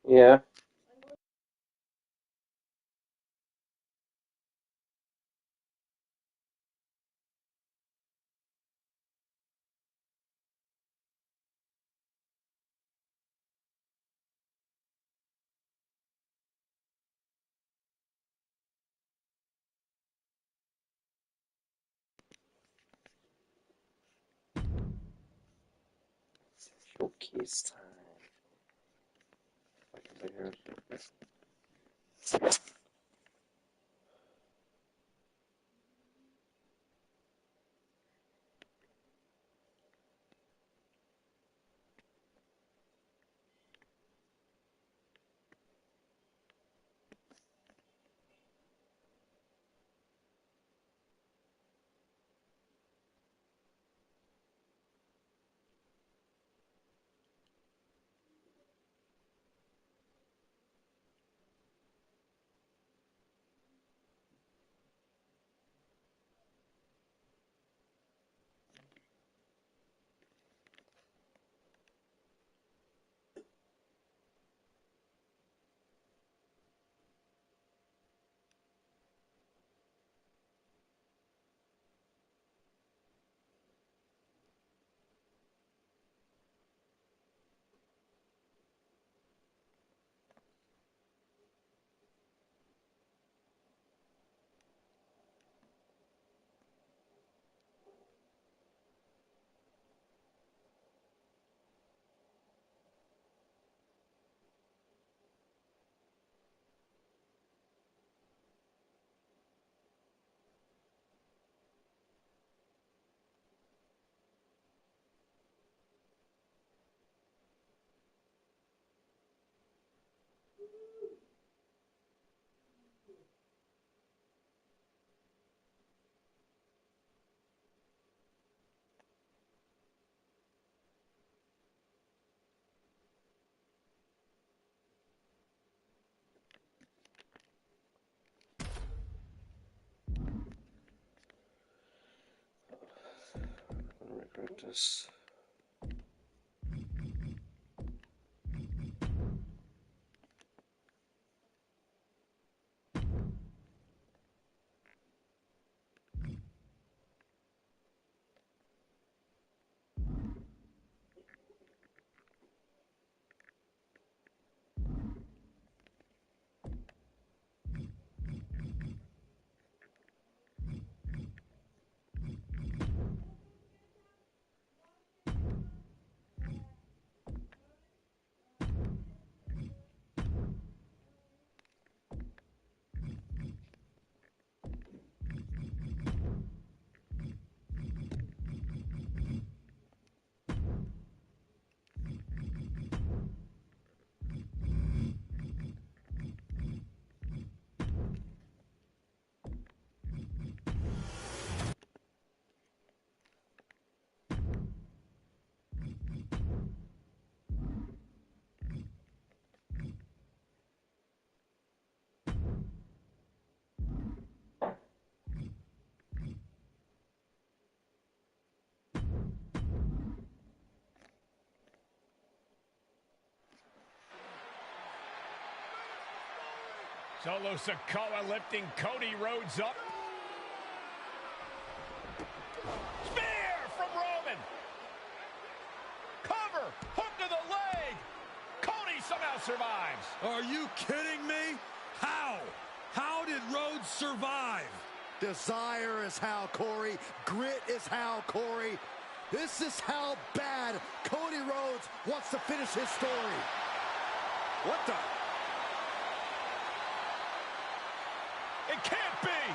Yeah. Showcase time. I'm gonna regret this. Solo Sikoa lifting Cody Rhodes up. Spear from Roman. Cover, hook to the leg. Cody somehow survives. Are you kidding me? How? How did Rhodes survive? Desire is how, Corey. Grit is how, Corey. This is how bad Cody Rhodes wants to finish his story. What the? It can't be.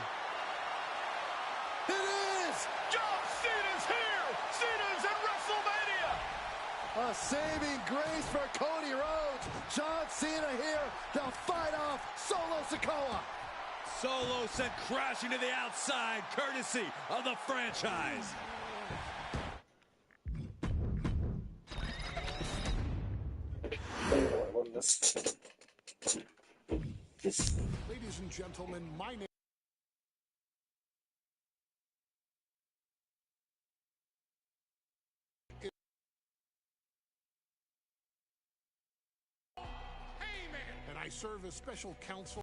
It is! John Cena's here. Cena's in WrestleMania. A saving grace for Cody Rhodes. John Cena here to fight off Solo Sikoa. Solo sent crashing to the outside, courtesy of the franchise. I won this. Ladies and gentlemen, my name I serve as special counsel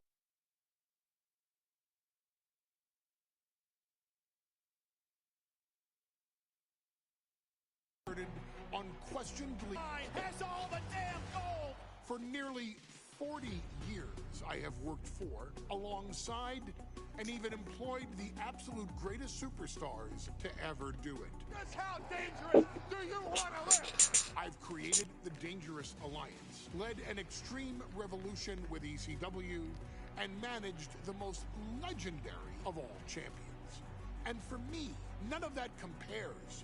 unquestionably Has all the damn gold. for nearly 40 years. I have worked for, alongside, and even employed the absolute greatest superstars to ever do it. Just how dangerous do you want to live? I've created the Dangerous Alliance, led an extreme revolution with ECW, and managed the most legendary of all champions. And for me, none of that compares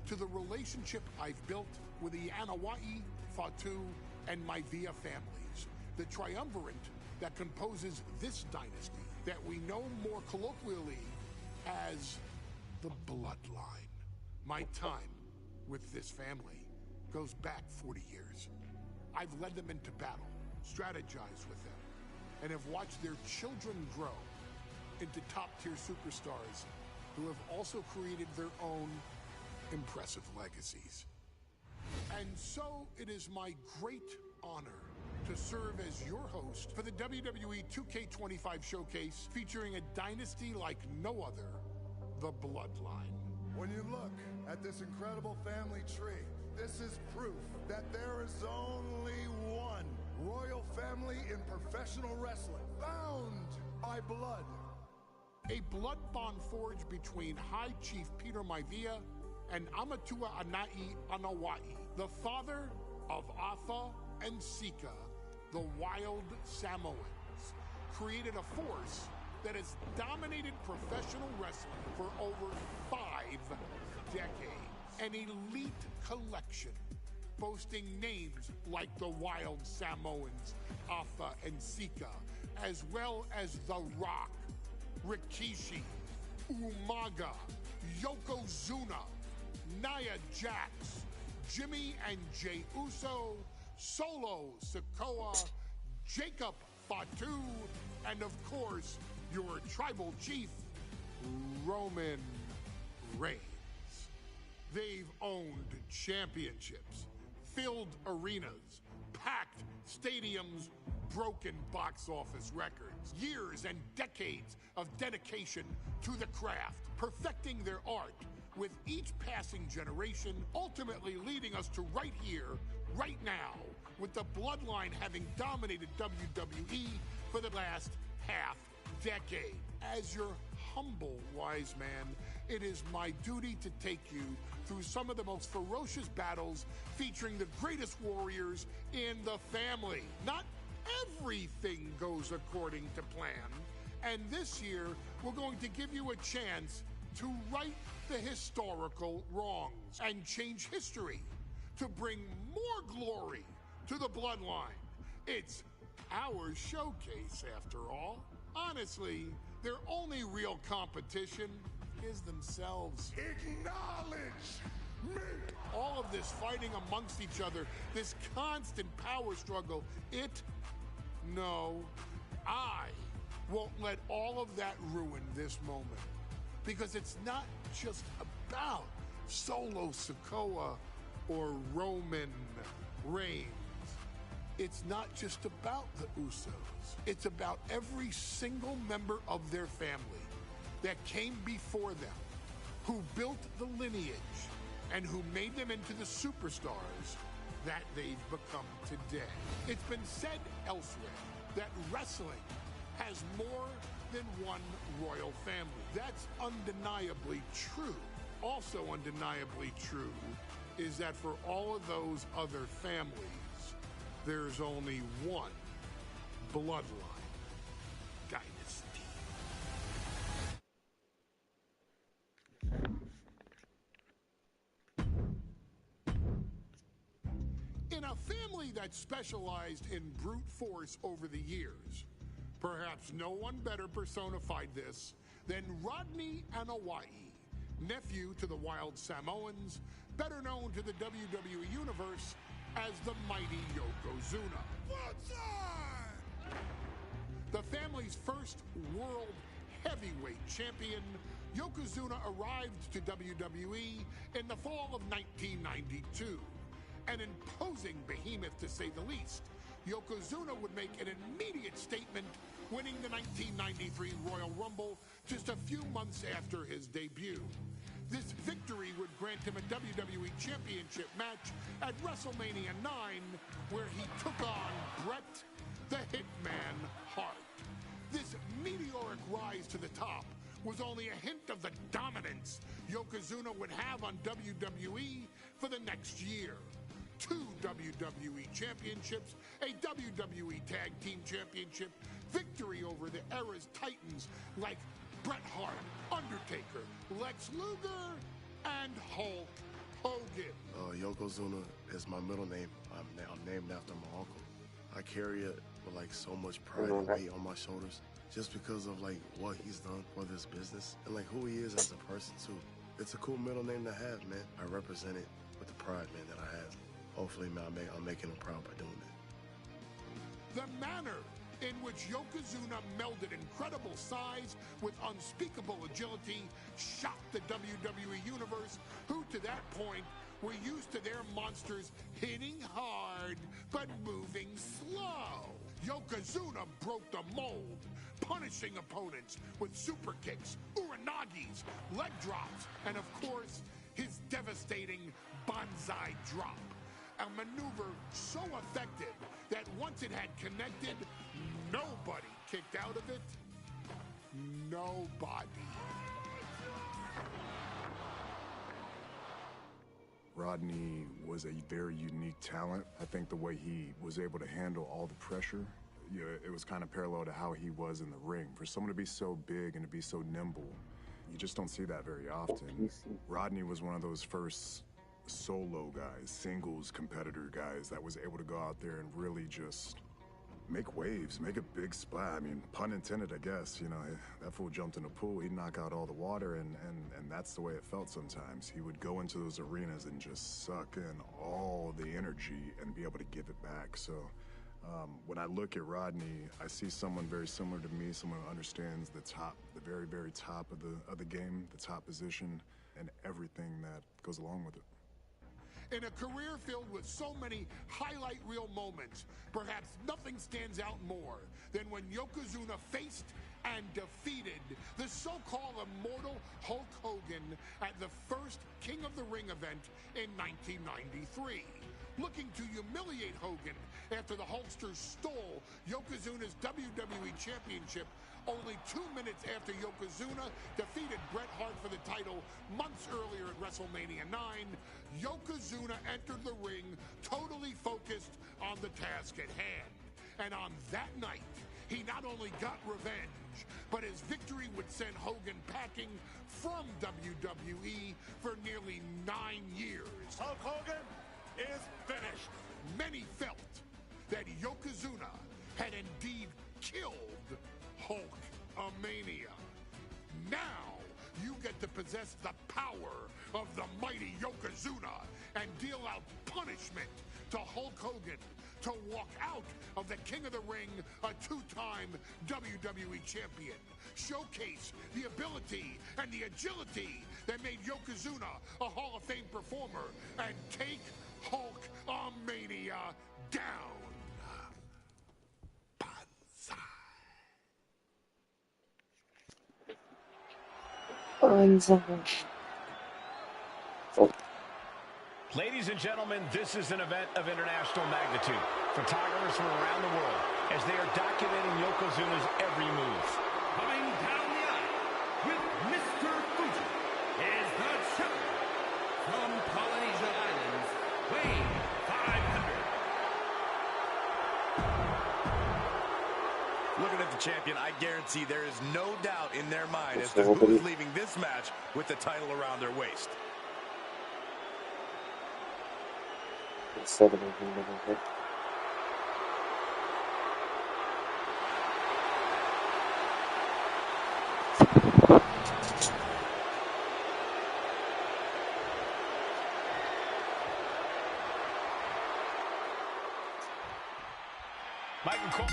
to the relationship I've built with the Anoa'i, Fatu, and Maivia families, the triumvirate that composes this dynasty that we know more colloquially as the Bloodline. My time with this family goes back 40 years. I've led them into battle, strategized with them, and have watched their children grow into top-tier superstars who have also created their own impressive legacies. And so it is my great honor to serve as your host for the WWE 2K25 Showcase, featuring a dynasty like no other, the Bloodline. When you look at this incredible family tree, this is proof that there is only one royal family in professional wrestling, bound by blood. A blood bond forged between High Chief Peter Maivia and Amatua Anai Anoa'i, the father of Afa and Sika, the Wild Samoans, created a force that has dominated professional wrestling for over 5 decades. An elite collection boasting names like the Wild Samoans, Afa and Sika, as well as The Rock, Rikishi, Umaga, Yokozuna, Nia Jax, Jimmy and Jey Uso, Solo Sikoa, Jacob Fatu, and of course, your tribal chief, Roman Reigns. They've owned championships, filled arenas, packed stadiums, broken box office records, years and decades of dedication to the craft, perfecting their art with each passing generation, ultimately leading us to right here, right now, with the Bloodline having dominated WWE for the last half decade. As your humble wise man, it is my duty to take you through some of the most ferocious battles featuring the greatest warriors in the family. Not everything goes according to plan, and this year we're going to give you a chance to right the historical wrongs and change history to bring more glory to the Bloodline. It's our showcase, after all. Honestly, their only real competition is themselves. Acknowledge me! All of this fighting amongst each other, this constant power struggle, I won't let all of that ruin this moment. Because it's not just about Solo Sikoa or Roman Reigns. It's not just about the Usos. It's about every single member of their family that came before them, who built the lineage, and who made them into the superstars that they've become today. It's been said elsewhere that wrestling has more than one royal family. That's undeniably true. Also undeniably true is that for all of those other families, there's only one Bloodline dynasty. In a family that specialized in brute force over the years, perhaps no one better personified this than Rodney Anoa'i, nephew to the Wild Samoans, better known to the WWE Universe as the mighty Yokozuna. The family's first world heavyweight champion, Yokozuna arrived to WWE in the fall of 1992. An imposing behemoth, to say the least, Yokozuna would make an immediate statement, winning the 1993 Royal Rumble just a few months after his debut. This victory would grant him a WWE Championship match at WrestleMania 9, where he took on Bret the Hitman Hart. This meteoric rise to the top was only a hint of the dominance Yokozuna would have on WWE for the next year. 2 WWE championships, a WWE Tag Team Championship, victory over the era's titans like Bret Hart, Undertaker, Lex Luger, and Hulk Hogan. Yokozuna is my middle name. I'm named after my uncle. I carry it with like so much pride and weight on my shoulders just because of like what he's done for this business and like who he is as a person too. It's a cool middle name to have, man. I represent it with the pride, man, that I have. Hopefully, man, I'm making him proud by doing it. The manner in which Yokozuna melded incredible size with unspeakable agility shocked the WWE Universe, who to that point were used to their monsters hitting hard but moving slow. Yokozuna broke the mold, punishing opponents with super kicks, uranagis, leg drops, and of course, his devastating banzai drop. A maneuver so effective that once it had connected, nobody kicked out of it. Nobody. Rodney was a very unique talent. I think the way he was able to handle all the pressure, it was kind of parallel to how he was in the ring. For someone to be so big and to be so nimble, you just don't see that very often. Rodney was one of those first solo guys, singles competitor guys that was able to go out there and really just make waves, make a big splash. I mean, pun intended, I guess. You know, that fool jumped in a pool, he'd knock out all the water, and that's the way it felt sometimes. He would go into those arenas and just suck in all the energy and be able to give it back. So when I look at Rodney, I see someone very similar to me, someone who understands the top, the very, very top of the game, the top position, and everything that goes along with it. In a career filled with so many highlight reel moments, perhaps nothing stands out more than when Yokozuna faced and defeated the so-called immortal Hulk Hogan at the first King of the Ring event in 1993. Looking to humiliate Hogan after the Hulkster stole Yokozuna's WWE Championship only 2 minutes after Yokozuna defeated Bret Hart for the title months earlier at WrestleMania 9, Yokozuna entered the ring totally focused on the task at hand. And on that night, he not only got revenge, but his victory would send Hogan packing from WWE for nearly 9 years. Hulk Hogan is finished. Many felt that Yokozuna had indeed killed Hulkamania. Now you get to possess the power of the mighty Yokozuna and deal out punishment to Hulk Hogan to walk out of the King of the Ring, a 2-time WWE champion. Showcase the ability and the agility that made Yokozuna a Hall of Fame performer and take Hulkamania down. Ladies and gentlemen, this is an event of international magnitude. Photographers from around the world as they are documenting Yokozuna's every move. Coming down the aisle with Mr. Fuji is the champion from Polynesia Islands, weighing 500. Looking at the champion, I guarantee there is no doubt in their mind as to who's leaving this match with the title around their waist. Michael Cole.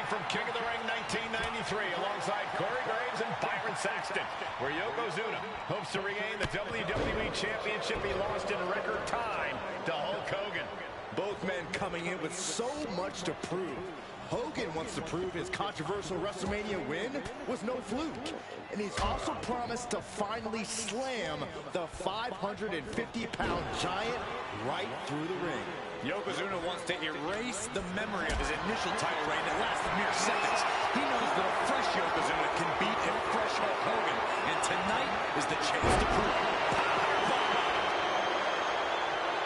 from King of the Ring 1993 alongside Corey Graves and Byron Saxton, where Yokozuna hopes to regain the WWE Championship he lost in record time to Hulk Hogan. Both men coming in with so much to prove. Hogan wants to prove his controversial WrestleMania win was no fluke. And he's also promised to finally slam the 550-pound giant right through the ring. Yokozuna wants to erase the memory of his initial title reign that lasted mere seconds. He knows that a fresh Yokozuna can beat a fresh Hulk Hogan. And tonight is the chance to prove it.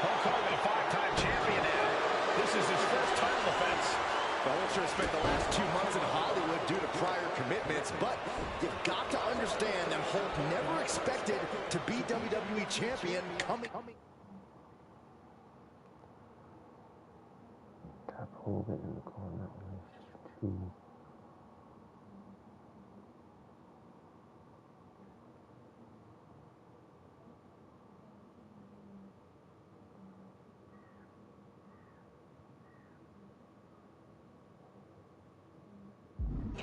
Hulk Hogan, a five-time champion now. This is his first title defense. Vulture spent the last 2 months in Hollywood due to prior commitments, but you've got to understand that Hulk never expected to be WWE champion coming. Tap Hogan in the corner. 2.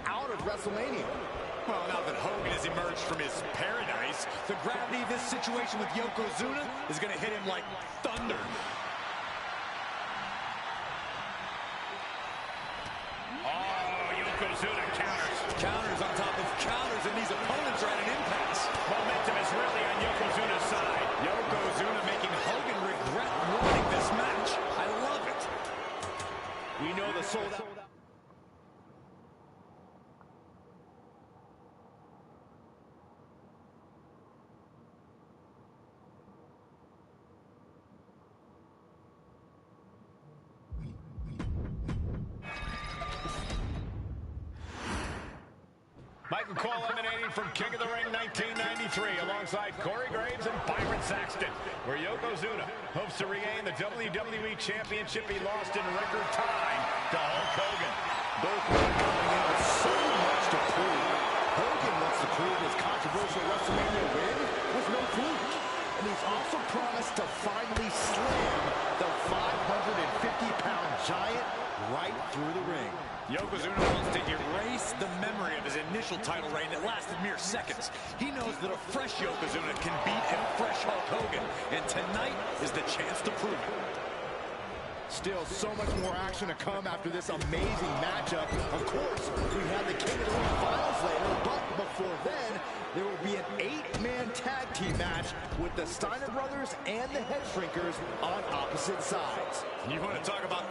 Out of WrestleMania. Well, now that Hogan has emerged from his paradise, the gravity of this situation with Yokozuna is going to hit him like thunder. Oh, Yokozuna counters. Counters on top of counters, and these opponents are at an impasse. Momentum is really on Yokozuna's side. Yokozuna making Hogan regret winning this match. I love it. We know the sold-out. Michael Cole emanating from King of the Ring 1993 alongside Corey Graves and Byron Saxton, where Yokozuna hopes to regain the WWE Championship he lost in record time to Hulk Hogan. Both men coming in with so much to prove. Hogan wants to prove his controversial WrestleMania win was no fluke. And he's also promised to finally slam the 550-pound giant right through the ring. Yokozuna wants to erase the memory of his initial title reign that lasted mere seconds. He knows that a fresh Yokozuna can beat a fresh Hulk Hogan, and tonight is the chance to prove it. Still so much more action to come after this amazing matchup. Of course, we have the King of the Ring finals later, but before then, there will be an 8-man tag team match with the Steiner brothers and the Head Shrinkers on opposite sides. You want to talk about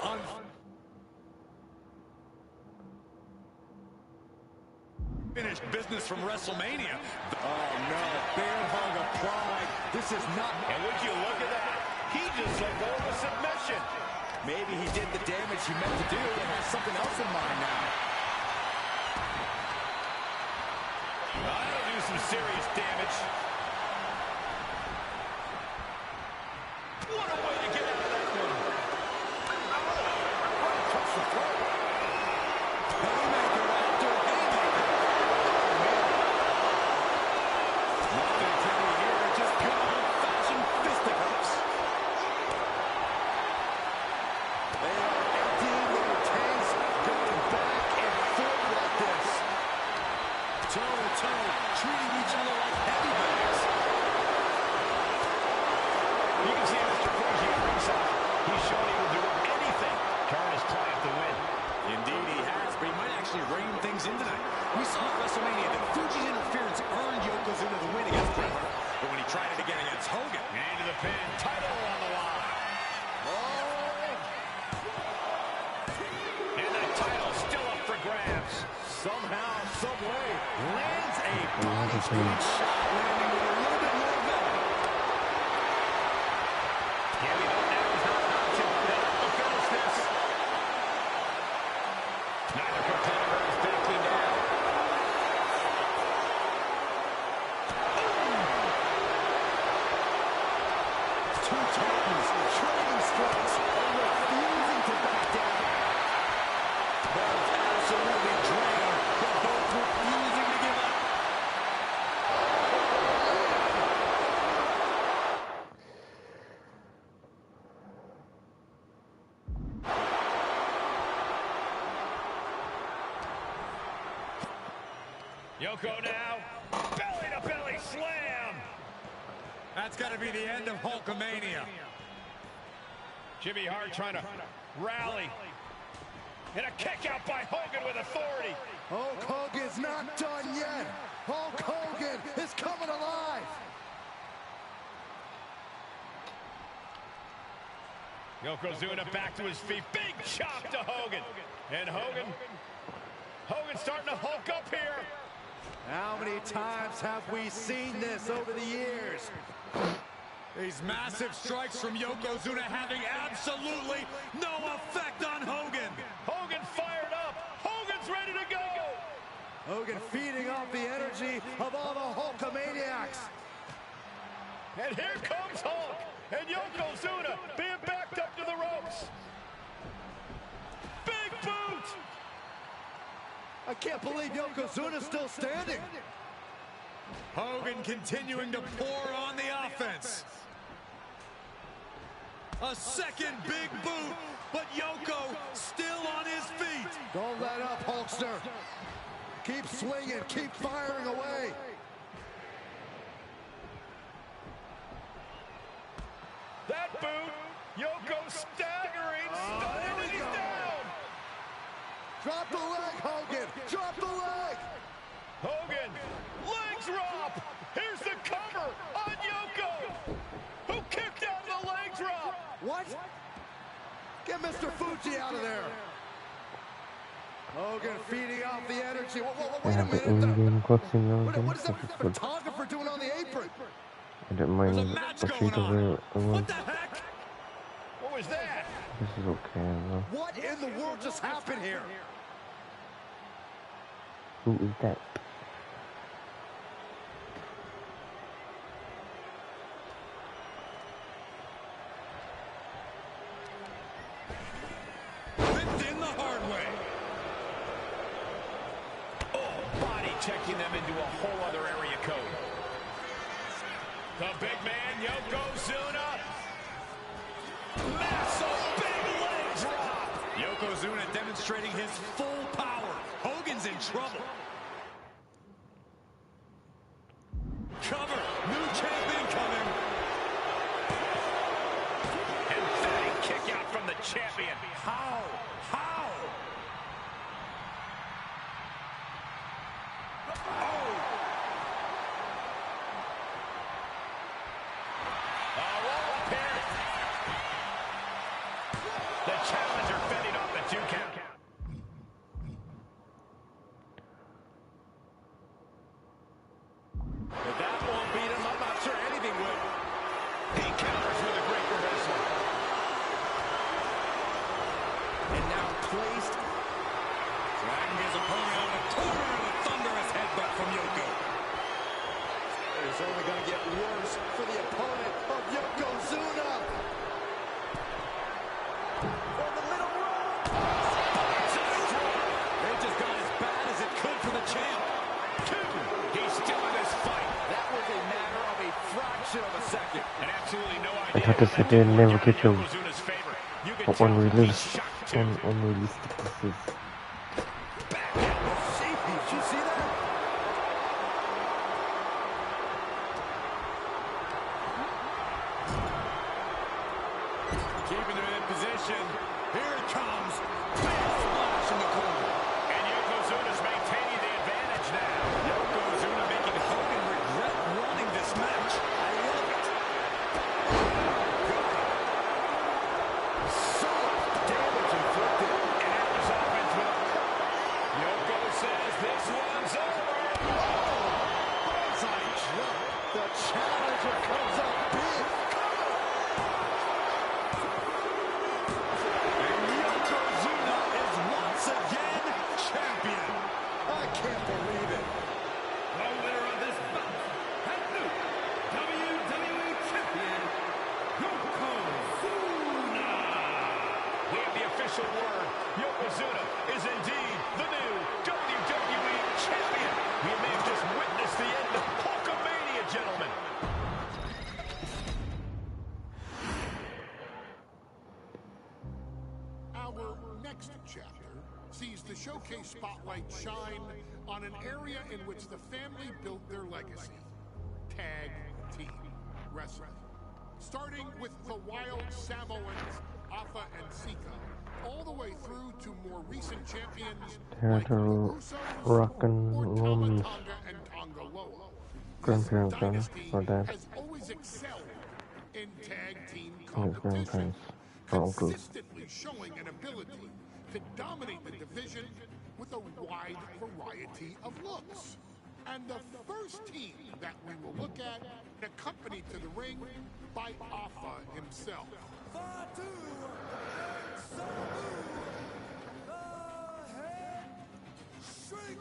unfinished business from WrestleMania. Oh no, bear hug of pride. This is not. And would you look at that? He just let go of a submission. Maybe he did the damage he meant to do and has something else in mind now. That'll do some serious damage. What a way to get out of that one. Touch the throat. Haymaker after haymaker. Nothing to me here, just pure old-fashioned fisticuffs. They are emptying their tanks, going back and forth like this. Toe-to-toe, treating each other like heavyweights. You can see Mr. Fuji at ringside. He's shown he will do anything to earn his client to win. Indeed he has, but he might actually rein things in tonight. We saw at WrestleMania that Fuji's interference earned Yokozuna the win against Bret Hart, but when he tried it again against Hogan, Into the pin, title on the line. And that title still up for grabs. somehow, someway, lands a body speed shot, landing with a little bit more venom. Yeah, we know now he's not about to. They'll have to finish this. Neither competitor is backing down. Two titans, trading strikes, and refusing to back down. Both absolutely drained, but both refusing to give up. Yoko now, belly-to-belly slam. That's got to be the end of Hulkamania. Jimmy Hart trying to rally. And a kick out by Hogan with authority. Hulk Hogan's not done yet. Hulk Hogan is coming alive. Yokozuna back to his feet. Big chop to Hogan. And Hogan starting to hulk up here. How many times have we seen this over the years? These massive strikes from Yokozuna having absolutely no effect on Hogan. Hogan fired up. Hogan's ready to go. Hogan feeding off the energy of all the Hulkamaniacs. And here comes Hulk. And Yokozuna being backed up to the ropes. Big boot. I can't believe Yokozuna's still standing. Hogan continuing to pour on the offense. A second big boot, but Yoko still on his feet. Don't let up, Hulkster. Keep swinging, keep firing away. That boot, Yoko staggering, stunning, and he's down. Drop the leg, Hogan. Drop the leg. Hogan, leg drop. Here's the cover on Yoko, who kicked out of the leg drop. What? Get Mr. Fuji out of there. Hogan feeding off the energy. Wait a minute. What is the photographer doing on the apron? I don't mind watching the What the heck? What was that? This is okay as well. What in the world just happened here? Who is that? Whipped in the hard way. Oh, body checking them into a whole other area code. The big man, Yokozuna. Massive big leg drop. Yokozuna demonstrating his full power. Hogan's in trouble. Cover. New champion coming. Emphatic kick out from the champion. How? How? Oh! The challenger fending off the 2 count. If that won't beat him, I'm not sure anything would. He counters with a great reversal. And now placed. Dragging his opponent on the corner of a thunderous headbutt from Yoko. It's only going to get worse for the opponent of Yokozuna. From the middle rope. They just got as bad as it could for the champ. 2. He's still in this fight. That was a matter of a fraction of a second. And absolutely no I idea. thought this video never get to Yokozuna's favor. You can tell unreleased he's shocked too. unreleased pieces. Did you see that? Keeping them in position. Here it comes. Big splash in the corner. And Yokozuna's maintaining the advantage now. Yokozuna making Hogan regret wanting this match. I love it. So much damage inflicted. And enters offense with a... Yoko says this one's over. Bullseye drop. The challenger comes up big. And Yokozuna is once again champion. I can't believe it. The winner of this bout and new WWE champion, Yokozuna. We have the official word. Yokozuna is indeed the new WWE champion. We may have just witnessed the end of Hulkamania, gentlemen. Our next chapter sees the showcase spotlight shine on an area in which the family built their legacy, tag team wrestling. Starting with the Wild Samoans, Alpha and Sika, all the way through to more recent champions like the Usos or Tama Tonga and Tonga Loa. This dynasty has always excelled in tag team competition, consistently showing an ability to dominate the division with a wide variety of looks. And the first team that we will look at, accompanied to the ring by Alpha himself. Fatu and Sabu, the Head Shrinkers.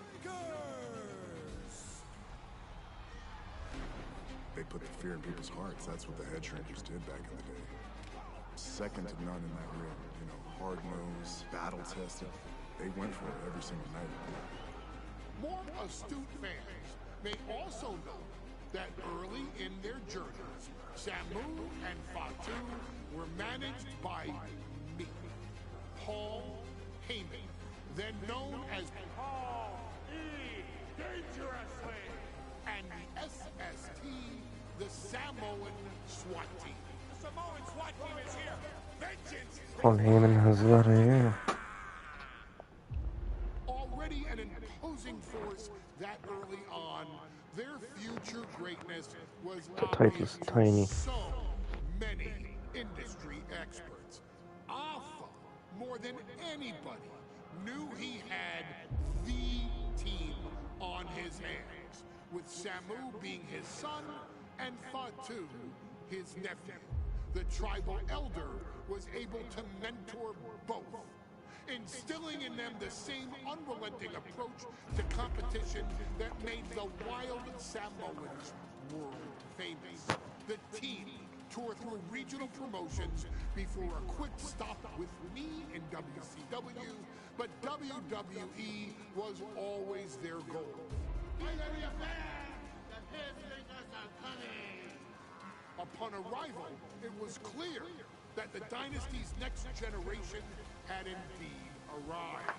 They put the fear in people's hearts. That's what the Head Shrinkers did back in the day. Second to none in that ring. You know, hard-nosed, battle-tested. They went for it every single night. More astute fans may also know that early in their journeys, Samu and Fatu were managed by me, Paul Heyman, then known as Paul E. Dangerously, and the SST, the Samoan SWAT team. The Samoan SWAT team is here. Vengeance! Paul Heyman hazır ya. Already an imposing force that early on, their future greatness was obvious to so many industry experts. Alpha, more than anybody, knew he had the team on his hands, with Samu being his son and Fatu his nephew. The tribal elder was able to mentor both, instilling in them the same unrelenting approach to competition that made the Wild Samoans world famous. The team toured through regional promotions before a quick stop with me in WCW, but WWE was always their goal. Upon arrival, it was clear that the dynasty's next generation had indeed arrived,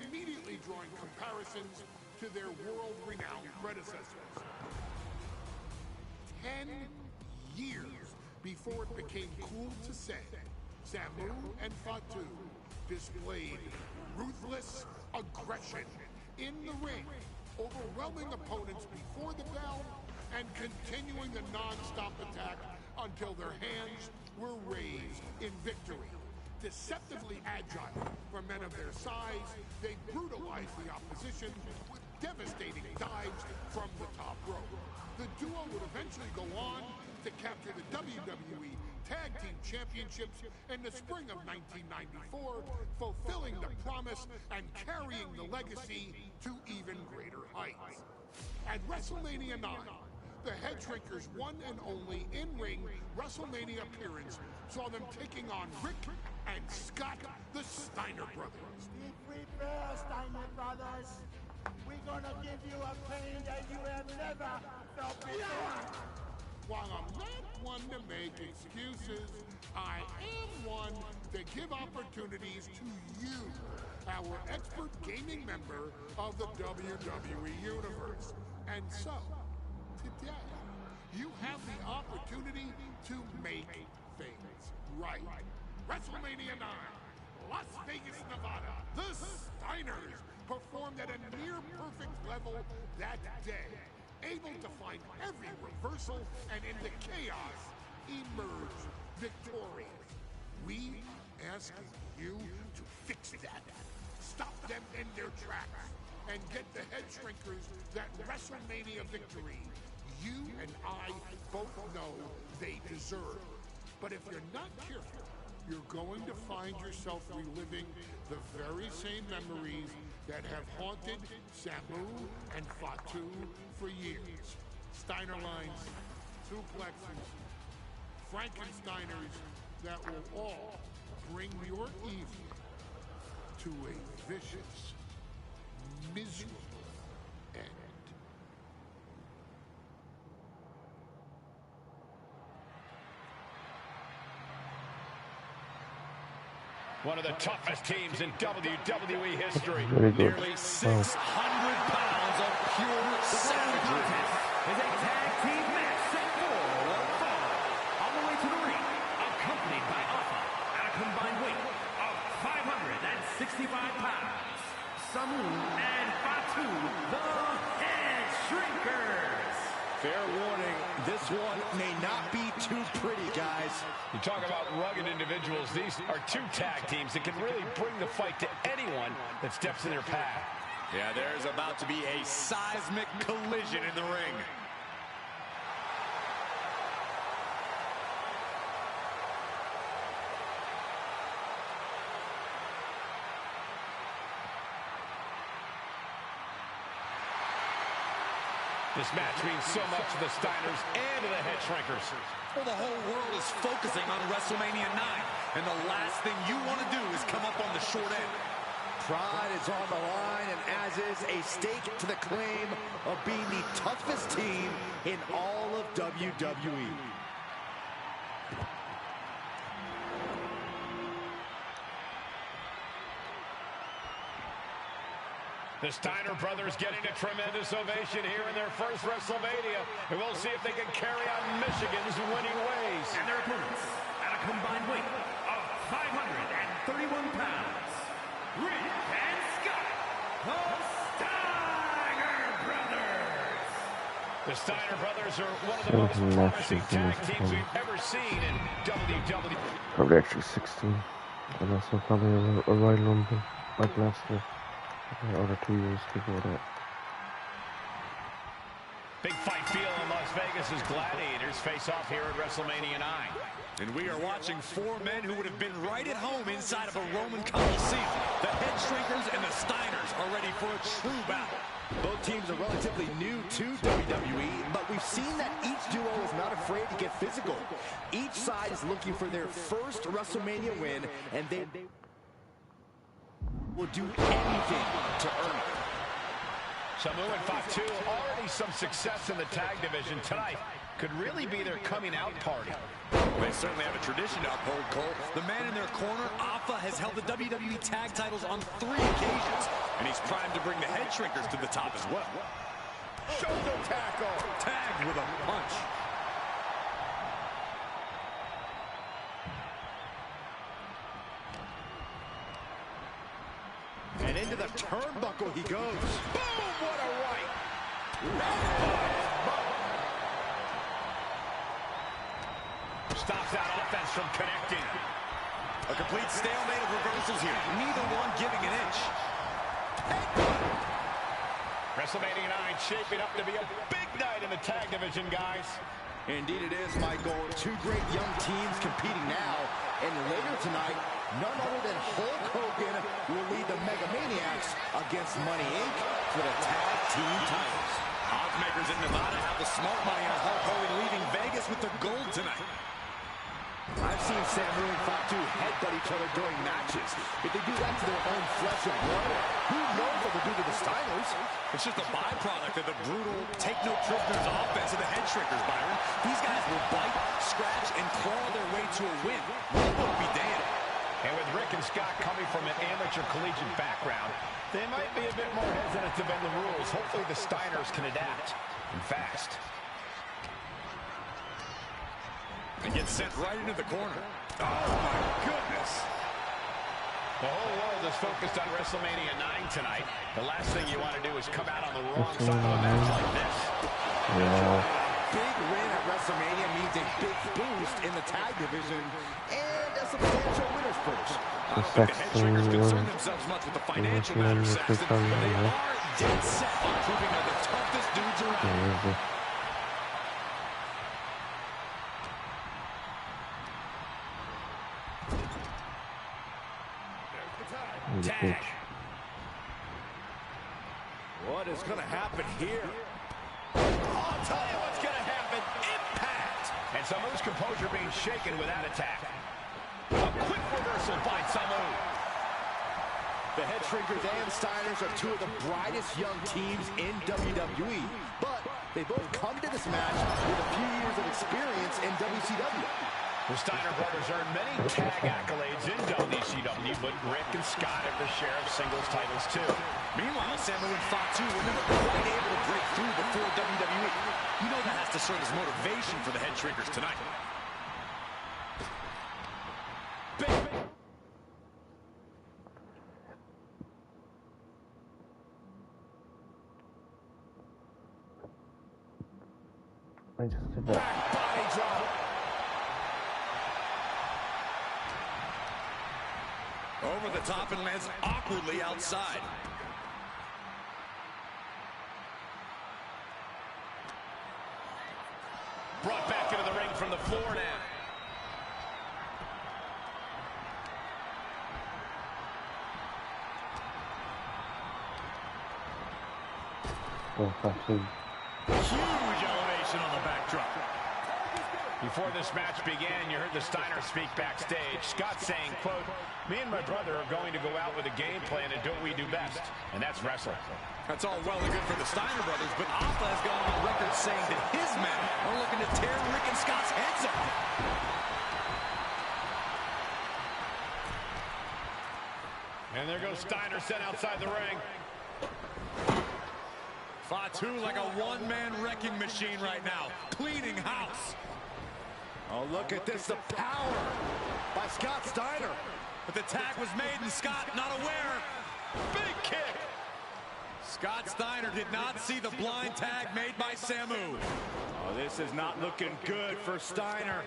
immediately drawing comparisons to their world-renowned predecessors. 10 years before it became cool to say, Samu and Fatu displayed ruthless aggression in the ring, overwhelming opponents before the bell and continuing the non-stop attack until their hands were raised in victory. Deceptively agile for men of their size, they brutalized the opposition with devastating dives from the top rope. The duo would eventually go on to capture the WWE Tag Team Championships in the spring of 1994, fulfilling the promise and carrying the legacy to even greater heights. At WrestleMania 9, the Head Shrinkers' one and only in-ring WrestleMania appearance saw them taking on Rick and Scott, the Steiner brothers. Be prepared, Steiner brothers. We're gonna give you a pain that you have never felt before. While I'm not one to make excuses, I am one to give opportunities to you, our expert gaming member of the WWE Universe. And so, today, you have the opportunity to make things right. WrestleMania 9, Las Vegas, Nevada. The Steiners performed at a near-perfect level that day, able to find every reversal and in the chaos emerge victorious. We asking you to fix that. Stop them in their tracks and get the Head Shrinkers that WrestleMania victory you and I both know they deserve. But if you're not careful, you're going to find yourself reliving the very same memories that have haunted Samu and Fatu for years. Steiner lines, suplexes, Frankensteiners that will all bring your evening to a vicious, miserable end. One of the toughest teams in WWE history. Very good. Nearly 600 pounds of pure savagery. Is a tag team match set for one fall. On the way to the ring, accompanied by Alpha at a combined weight of 565 pounds. Samu and Fatu, the Head Shrinkers. Fair warning, this one may not be too pretty, guys. You talk about rugged individuals. These are two tag teams that can really bring the fight to anyone that steps in their path. Yeah, there's about to be a seismic collision in the ring. This match means so much to the Steiners and to the Head Shrinkers. Well, the whole world is focusing on WrestleMania 9, and the last thing you want to do is come up on the short end. Pride is on the line, and as is a stake to the claim of being the toughest team in all of WWE. The Steiner brothers getting a tremendous ovation here in their first WrestleMania. And we'll see if they can carry on Michigan's winning ways. And their opponents at a combined weight of 531 pounds. Rick and Scott, the Steiner Brothers. The Steiner brothers are one of the most promising tag teams we've ever seen in WWE. Probably actually 16. And also probably a Royal Rumble like last year. Or 2 years before that. Big fight feel in Las Vegas as Gladiators face off here at WrestleMania 9. And we are watching four men who would have been right at home inside of a Roman Coliseum. The Head Shrinkers and the Steiners are ready for a true battle. Both teams are relatively new to WWE, but we've seen that each duo is not afraid to get physical. Each side is looking for their first WrestleMania win, and they will do anything to earn it. Samu and Fatu, already some success in the tag division tonight. Could really be their coming out party. They certainly have a tradition to uphold, Cole. The man in their corner, Alpha, has held the WWE tag titles on 3 occasions, and he's primed to bring the Head Shrinkers to the top as well. Shoulder tackle. Tagged with a punch. And into the turnbuckle he goes. Boom! What a right! Stops that offense from connecting. A complete stalemate of reversals here. Neither one giving an inch. WrestleMania 9 shaping up to be a big night in the tag division, guys. Indeed it is, Michael. Two great young teams competing now. And later tonight, none other than Hulk Hogan will lead the Mega Maniacs against Money Inc. for the tag team titles. Oddsmakers in Nevada have the smart money on Hulk Hogan leaving Vegas with the gold tonight. I've seen Samu and Fatu headbutt each other during matches. If they do that to their own flesh and blood, who knows what they'll do to the Steiners? It's just a byproduct of the brutal take-no-prisoners offense of the Head Shrinkers, Byron. These guys will bite, scratch, and claw their way to a win. What will be damned? And with Rick and Scott coming from an amateur collegiate background, they might be a bit more hesitant to bend the rules. Hopefully the Steiners can adapt, and fast. And gets sent right into the corner. Oh, my goodness. The whole world is focused on WrestleMania 9 tonight. The last thing you want to do is come out on the wrong side of a match like this. Yeah. Big win at WrestleMania means a big boost in the tag division and a substantial winner's purse. I don't think the Head Shrinkers concern themselves much with the financial matters, Saxton, but they are dead set on proving they're the toughest dudes around. Tag. What is going to happen here? I'll tell you what's going to happen. Impact. And Samu's composure being shaken with that attack. A quick reversal by Samu. The Head Shrinkers and Steiners are two of the brightest young teams in WWE. But they both come to this match with a few years of experience in WCW. The Steiner brothers earned many tag accolades in WCW, but Rick and Scott have their share of singles titles too. Meanwhile, Samu and Fatu were never quite able to break through before WWE. You know that has to serve as motivation for the Head Shrinkers tonight. I just did that. Body drop. Over the top and lands awkwardly outside. Brought back into the ring from the floor now. Oh, Fatu. Huge elevation on the backdrop. Before this match began, you heard the Steiners speak backstage. Scott saying, quote, "Me and my brother are going to go out with a game plan and do what we do best, and that's wrestling." That's all well and good for the Steiner brothers, but Alpha has gone on record saying that his men are looking to tear Rick and Scott's heads off. And there goes Steiner sent outside the ring. Fatu like a one-man wrecking machine right now, cleaning house. Oh, look at this, the power by Scott Steiner. But the tag was made and Scott not aware. Big kick. Scott Steiner did not see the blind tag made by Samu. Oh, this is not looking good for Steiner.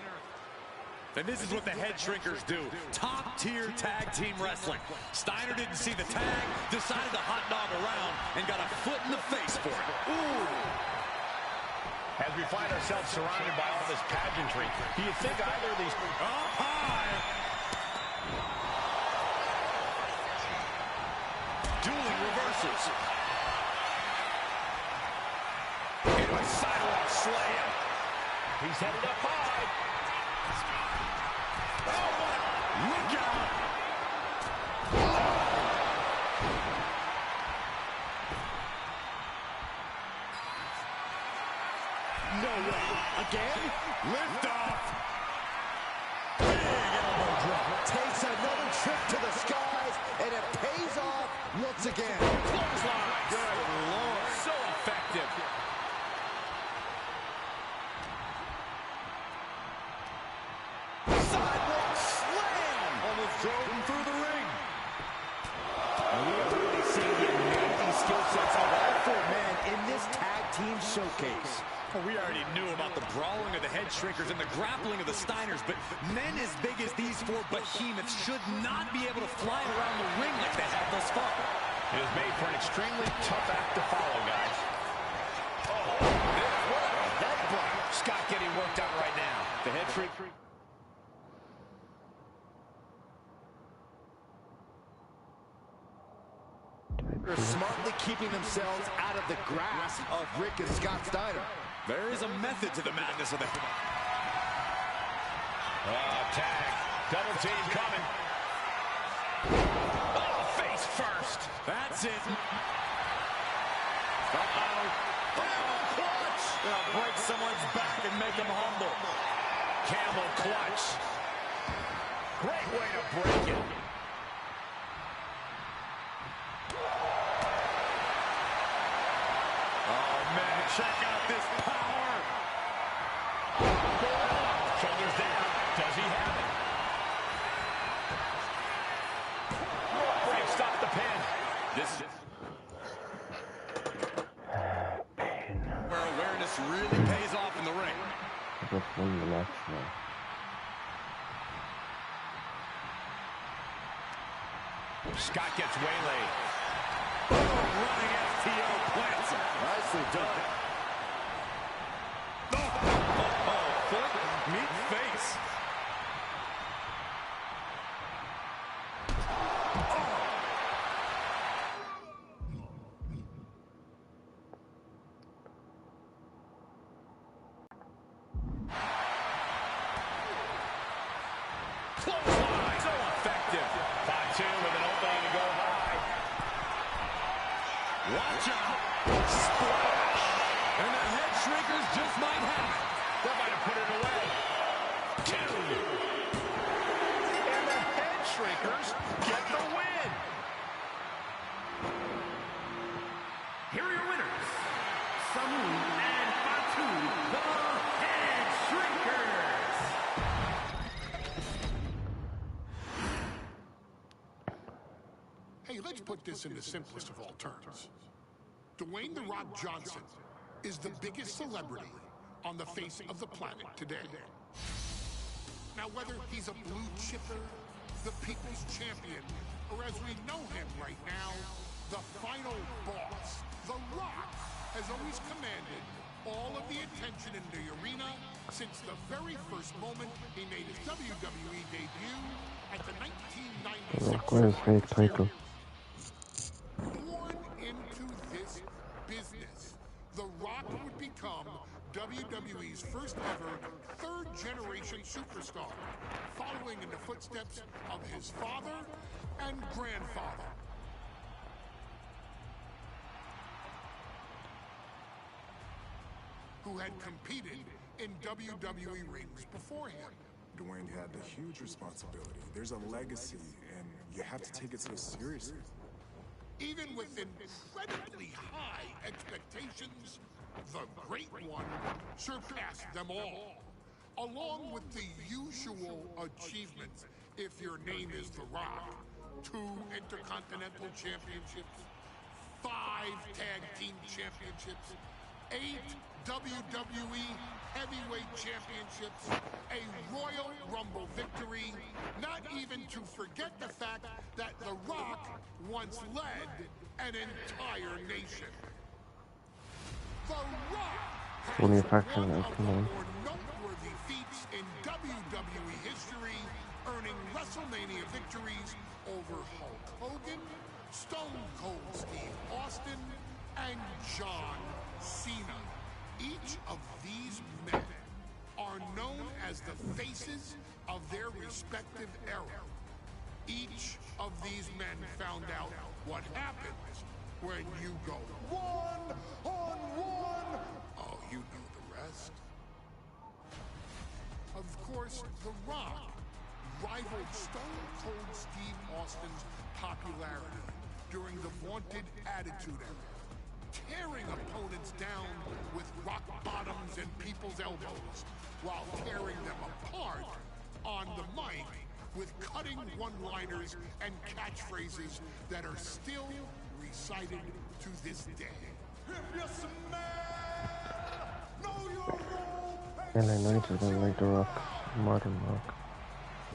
And this is what the Head Shrinkers do. Top-tier tag team wrestling. Steiner didn't see the tag, decided to hot dog around, and got a foot in the face for it. Ooh. As we find ourselves surrounded by all this pageantry, do you think either of these... Up high. Dueling reverses. Into a sidewalk slam. He's headed up high. Oh, my. Look out. No way. Again? Lift off. Big elbow drop. Takes another trip to the skies, and it pays off once again. Clothesline. Good Lord. So effective. Sidewalk slam. Almost drove him through the ring. And we are really seeing the amazing skill sets of all four men in this tag team showcase. Well, we already knew about the brawling of the Head Shrinkers and the grappling of the Steiners, but men as big as these four behemoths should not be able to fly around the ring like they have thus far. It is made for an extremely tough act to follow, guys. Oh, what a headbutt. Scott getting worked out right now. The Head Shrinkers. They're smartly keeping themselves out of the grasp of Rick and Scott Steiner. There is a method to the madness of the... Tag. Double team coming. Oh, face first. That's it. Uh-oh. Camel clutch. They'll break someone's back and make them humble. Camel clutch. Great way to break it. Check out this power. Shoulders down. Does he have it? Break, stop the pin. This where awareness really pays off in the ring. I just won the match now. Scott gets waylaid. Running FTO plants him. Nicely done. Foot, meet face. Clothesline. So effective. 5-2 with an opening to go high. Watch out. Splash. And the Head Shrinkers just might have it. That might have put it away. 2. And the Head Shrinkers get Hey, let's put this in the simplest of all terms. Dwayne "The Rock" Johnson is the biggest celebrity on the face of the planet today. Now, whether he's a blue chipper, the people's champion, or as we know him right now, the final boss, The Rock has always commanded all of the attention in the arena since the very first moment he made his WWE debut at the 1996 Where's fake title? Born into this business, The Rock would become WWE's first ever third-generation superstar, following in the footsteps of his father and grandfather. Who had competed in WWE rings before him. Dwayne had the huge responsibility. There's a legacy, and you have to take it so seriously. Even with incredibly high expectations, the Great One surpassed them all. Along with the usual achievements, if your name is The Rock, 2 Intercontinental Championships, 5 Tag Team Championships, 8 WWE Heavyweight Championships, a Royal Rumble victory, not even to forget the fact that The Rock once led an entire nation. The Rock has one of the more noteworthy feats in WWE history, earning WrestleMania victories over Hulk Hogan, Stone Cold Steve Austin, and John Cena. Each of these men are known as the faces of their respective era. Each of these men found out what happens when you go one-on-one. Oh, you know the rest. Of course, The Rock rivaled Stone Cold Steve Austin's popularity during the vaunted Attitude Era, tearing opponents down with rock bottoms and people's elbows, while tearing them apart on the mic with cutting one-liners and catchphrases that are still recited to this day. If you smell, know your role. LA Knight is gonna make The Rock, Modern Rock.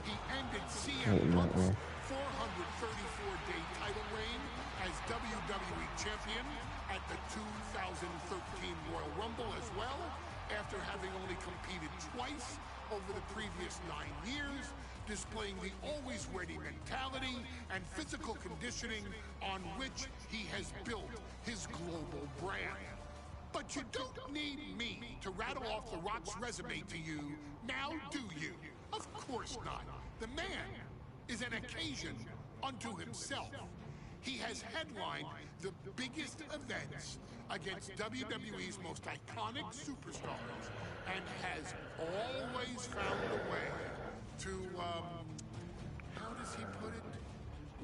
He ended CM Punk's 434-day title reign as WWE Champion at the 2013 Royal Rumble as well, after having only competed twice over the previous 9 years, displaying the always-ready mentality and physical conditioning on which he has built his global brand. But you don't need me to rattle off The Rock's resume to you, now do you? Of course not. The man is an occasion unto himself. He has headlined the biggest events against WWE's most iconic superstars and has always found a way to, how does he put it?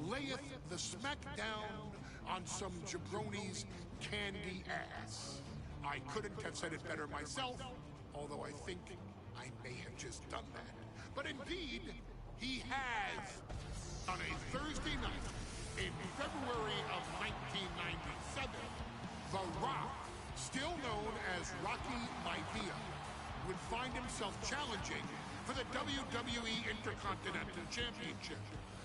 Layeth the smackdown on some jabroni's candy ass. I couldn't have said it better myself, although I think I may have just done that. But indeed, he has, on a Thursday night in February of 1997, The Rock, still known as Rocky Maivia, would find himself challenging for the WWE Intercontinental Championship.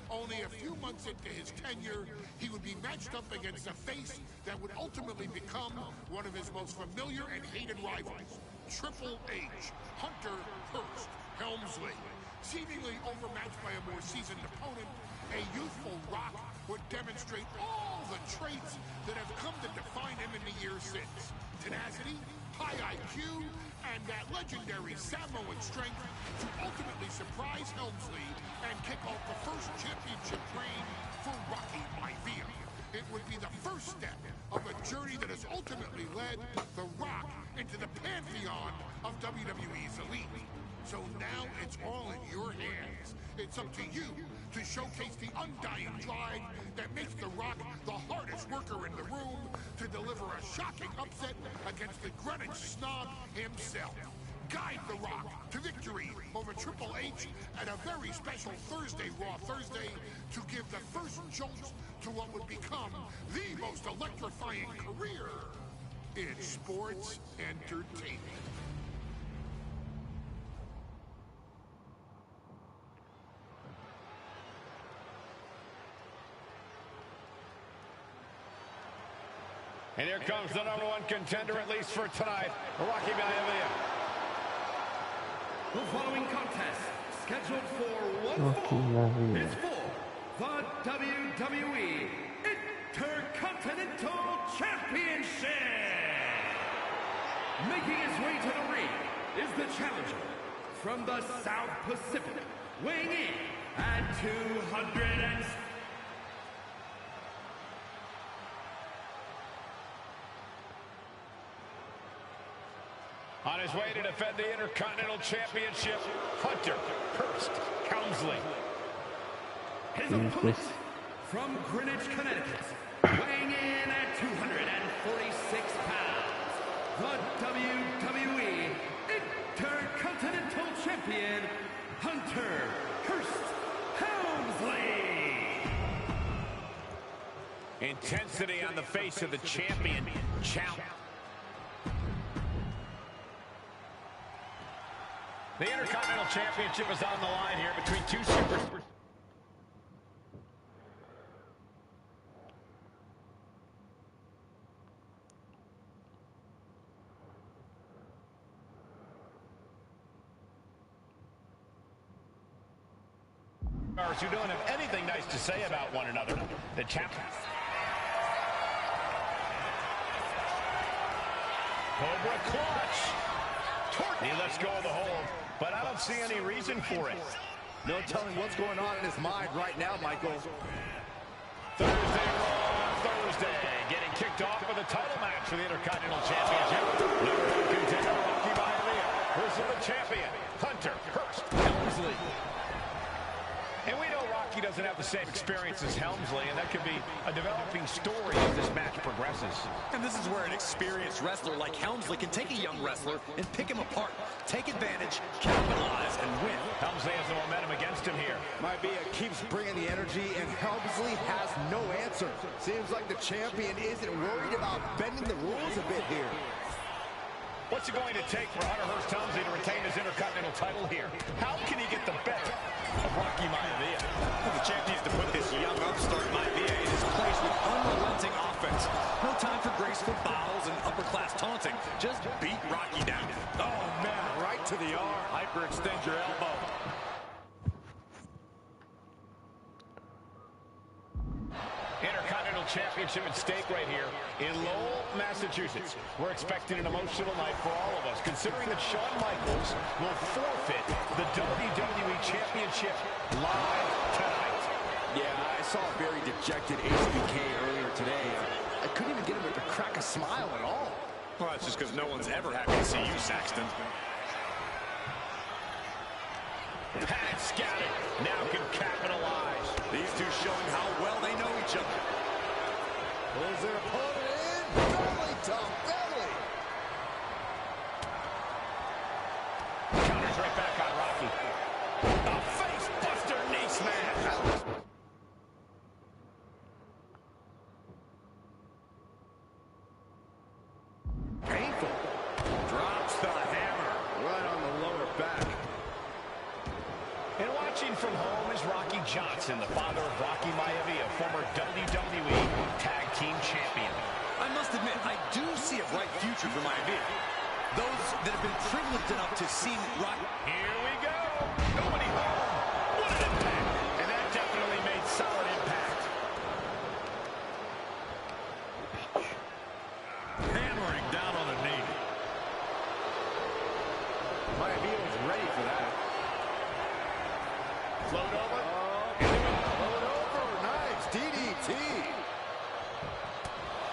Only a few months into his tenure, he would be matched up against a face that would ultimately become one of his most familiar and hated rivals, Triple H, Hunter Hearst Helmsley. Seemingly overmatched by a more seasoned opponent, a youthful Rock would demonstrate all the traits that have come to define him in the years since. Tenacity, high IQ, and that legendary Samoan strength to ultimately surprise Helmsley and kick off the first championship reign for Rocky Maivia. It would be the first step of a journey that has ultimately led The Rock into the pantheon of WWE's elite. So now it's all in your hands. It's up to you to showcase the undying drive that makes The Rock the hardest worker in the room to deliver a shocking upset against the Greenwich snob himself. guide The Rock to victory over Triple H at a very special Thursday, Raw Thursday, to give the first jolt to what would become the most electrifying career in sports entertainment. And here comes the #1 contender, at least for tonight, Rocky Maivia. The following contest, scheduled for one fall, is for the WWE Intercontinental Championship. Making his way to the ring is the challenger from the South Pacific, weighing in at 200 On his way to defend the Intercontinental Championship, Hunter Hearst Helmsley. His opponent from Greenwich, Connecticut, weighing in at 246 pounds, the WWE Intercontinental Champion, Hunter Hearst Helmsley. Intensity on the face of the champion. The Intercontinental Championship is on the line here between two superstars. Who don't have anything nice to say about one another. The champions. Cobra clutch. He lets go of the hold, but I don't see any reason for it. No telling what's going on in his mind right now, Michael. Thursday, getting kicked off with a title match for the Intercontinental Championship. #1 contender Rocky Maivia versus the champion, Hunter Hearst Helmsley. And we know Rocky doesn't have the same experience as Helmsley, and that could be a developing story as this match progresses. And this is where an experienced wrestler like Helmsley can take a young wrestler and pick him apart, take advantage, capitalize, and win. Helmsley has the momentum against him here. Maivia keeps bringing the energy, and Helmsley has no answer. Seems like the champion isn't worried about bending the rules a bit here. What's it going to take for Hunter Hearst Helmsley to retain his Intercontinental title here? How can he get the better of Rocky Maivia? Well, the champ needs to put this young upstart Maivia in his place with unrelenting offense. No time for graceful bows and upper-class taunting. Just beat Rocky down. Oh, man, right to the arm. Hyperextend your elbow. Intercontinental Championship at stake right here in Lowell, Massachusetts. We're expecting an emotional night for all of us, considering that Shawn Michaels will forfeit the WWE Championship live tonight. Yeah, I saw a very dejected HBK earlier today. I couldn't even get him to crack a smile at all. Well, that's just because no one's ever happy to see you, Saxton. Had scouted, now can capitalize. These two showing how well they know each other. Pulls their opponent in, belly to belly. Counters right back on Rocky. A face buster knee smash. Painful. Drops the hammer right on the lower back. And watching from home is Rocky Johnson, the father of Rocky Maivia, former WWE Tag Team Champion. I must admit, I do see a bright future for Maivia. Those that have been privileged enough to see Rocky. Here we go. Nobody home. What an impact. And that definitely made solid impact. Hammering down on the knee. Maivia was ready for that. Float over. Float over. Nice DDT.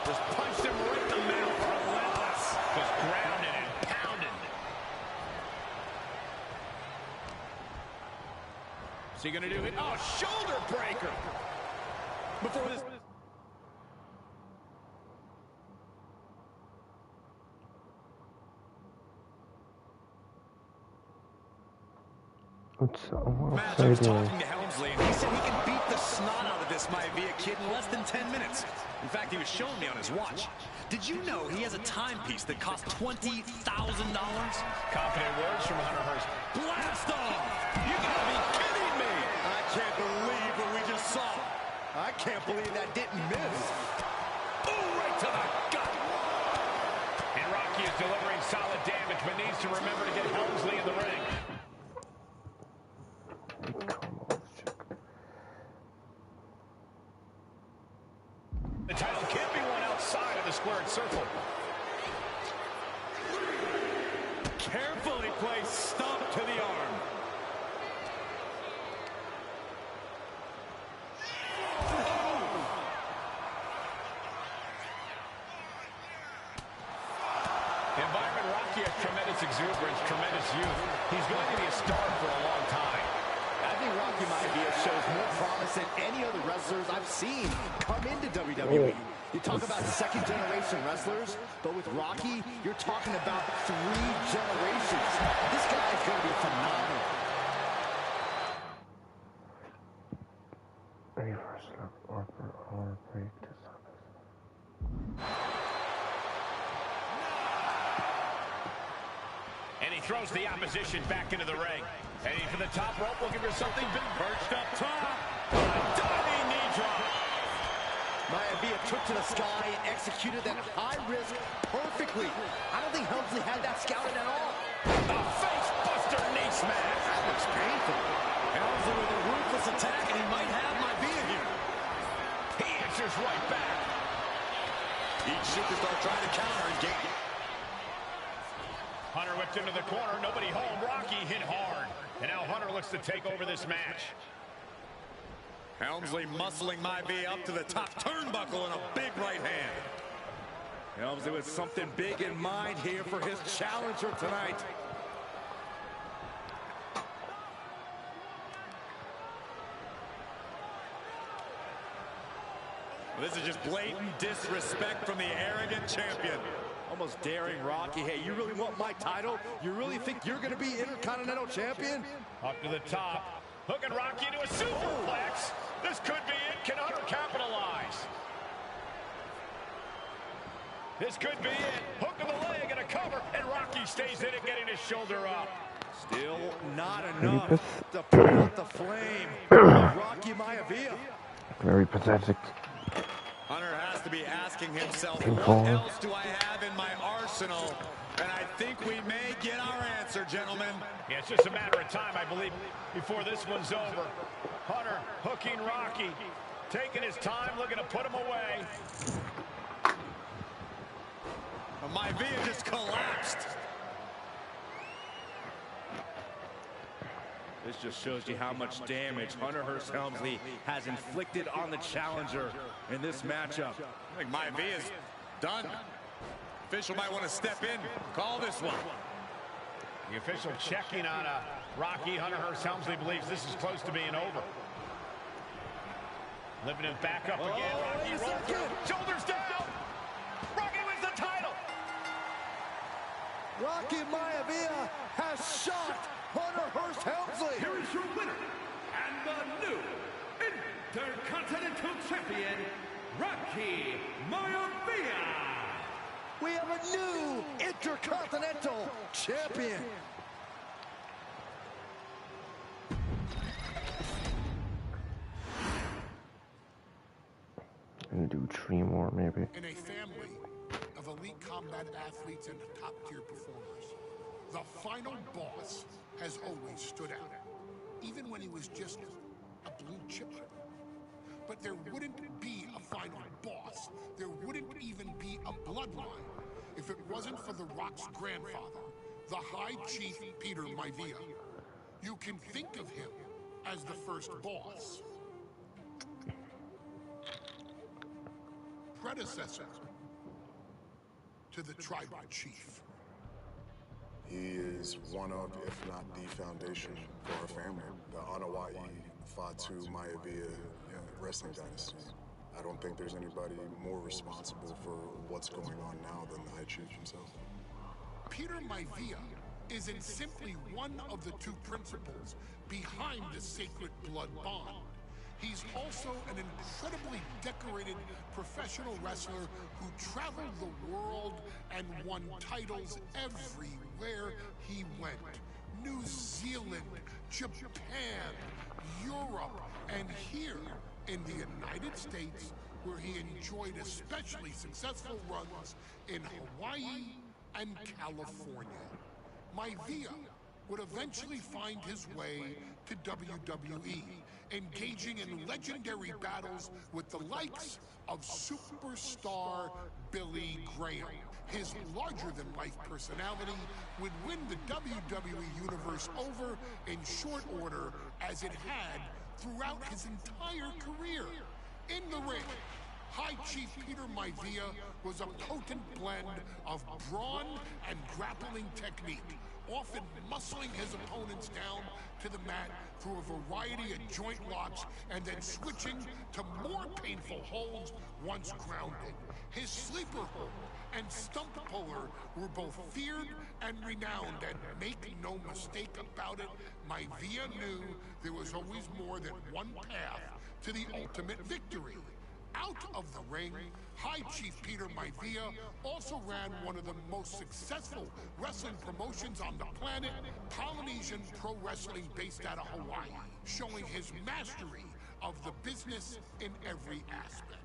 Just punched him right in the mouth. Relentless. Just grounded and pounded. Is he going to do it? Oh, shoulder breaker. Before this... Matt, I was talking to Helmsley, and he said he can beat the snot out of this Maivia kid in less than 10 minutes. In fact, he was showing me on his watch. Did you know he has a timepiece that costs $20,000? Confident words from Hunter Hearst. Blast off! You gotta be kidding me! I can't believe what we just saw. I can't believe that didn't miss. Oh, right to the gut! And Rocky is delivering solid damage, but needs to remember to get Helmsley in the ring. The title can't be won outside of the squared circle. Carefully placed stomp to the arm. Environment Rocky has tremendous exuberance, tremendous youth. He's going to be a star for a long time. I think Rocky Maivia shows more promise than any other wrestlers I've seen come into WWE. You talk about second-generation wrestlers, but with Rocky, you're talking about 3 generations. This guy is going to be phenomenal. And he throws the opposition back into the ring. Heading for the top rope, looking for something big. Perched up top. A diving knee drop. Maivia took to the sky and executed that high risk perfectly. I don't think Helmsley had that scouted at all. A face buster knee smash. That looks painful. Helmsley with a ruthless attack, and he might have Maivia here. He answers right back. Each superstar trying to counter and gain. Hunter whipped into the corner. Nobody home. Rocky hit hard. And now Hunter looks to take over this match. Helmsley muscling Maivia up to the top turnbuckle in a big right hand. Helmsley with something big in mind here for his challenger tonight. Well, this is just blatant disrespect from the arrogant champion. Almost daring Rocky. Hey, you really want my title? You really think you're going to be Intercontinental Champion? Up to the top. Hooking Rocky into a superplex. This could be it. Can Hunter capitalize? This could be it. Hook of the leg and a cover. And Rocky stays in it, getting his shoulder up. Still not enough to put out the flame of Rocky Maivia. Very pathetic. Hunter has to be asking himself, what else do I have in my arsenal? And I think we may get our answer, gentlemen. Yeah, it's just a matter of time, I believe, before this one's over. Hunter hooking Rocky, taking his time, looking to put him away. Maivia just collapsed. This just shows you how much damage Hunter Hearst Helmsley has inflicted on the challenger in this matchup. I think Maivia's done. Official might want to step in, call this one. The official checking on Rocky. Hunter Hearst Helmsley believes this is close to being over. Lifting him back up again. Rocky rolls through. Shoulders down. Rocky wins the title. Rocky Maivia has shot Hunter Hearst Helmsley. Here is your winner and the new Intercontinental Champion, Rocky Maivia. We have a new Intercontinental Champion. And do 3 more, maybe. In a family of elite combat athletes and top-tier performers, the final boss has always stood out, even when he was just a blue chipper. But there wouldn't be a final boss. There wouldn't even be a bloodline if it wasn't for The Rock's grandfather, the High Chief Peter Maivia. You can think of him as the first boss. Predecessor to the tribal chief. He is one of, if not the foundation for our family. The Wwe Fatu Maivia wrestling dynasty. I don't think there's anybody more responsible for what's going on now than the High Chief himself. Peter Maivia isn't simply one of the two principles behind the sacred blood bond. He's also an incredibly decorated professional wrestler who traveled the world and won titles everywhere he went. New Zealand, Japan, Europe, and here in the United States, where he enjoyed especially successful runs in Hawaii and California. Maivia would eventually find his way to WWE, engaging in legendary battles with the likes of superstar Billy Graham. His larger-than-life personality would win the WWE Universe over in short order, as it had throughout his entire career. In the ring, High Chief Peter Maivia was a potent blend of brawn and grappling technique, often muscling his opponents down to the mat through a variety of joint locks and then switching to more painful holds once grounded. His sleeper hold and stump puller were both feared and renowned, and make no mistake about it, Maivia knew there was always more than one path to the ultimate victory. Out of the ring, High Chief Peter Maivia also ran one of the most successful wrestling promotions on the planet, Polynesian Pro Wrestling, based out of Hawaii, showing his mastery of the business in every aspect.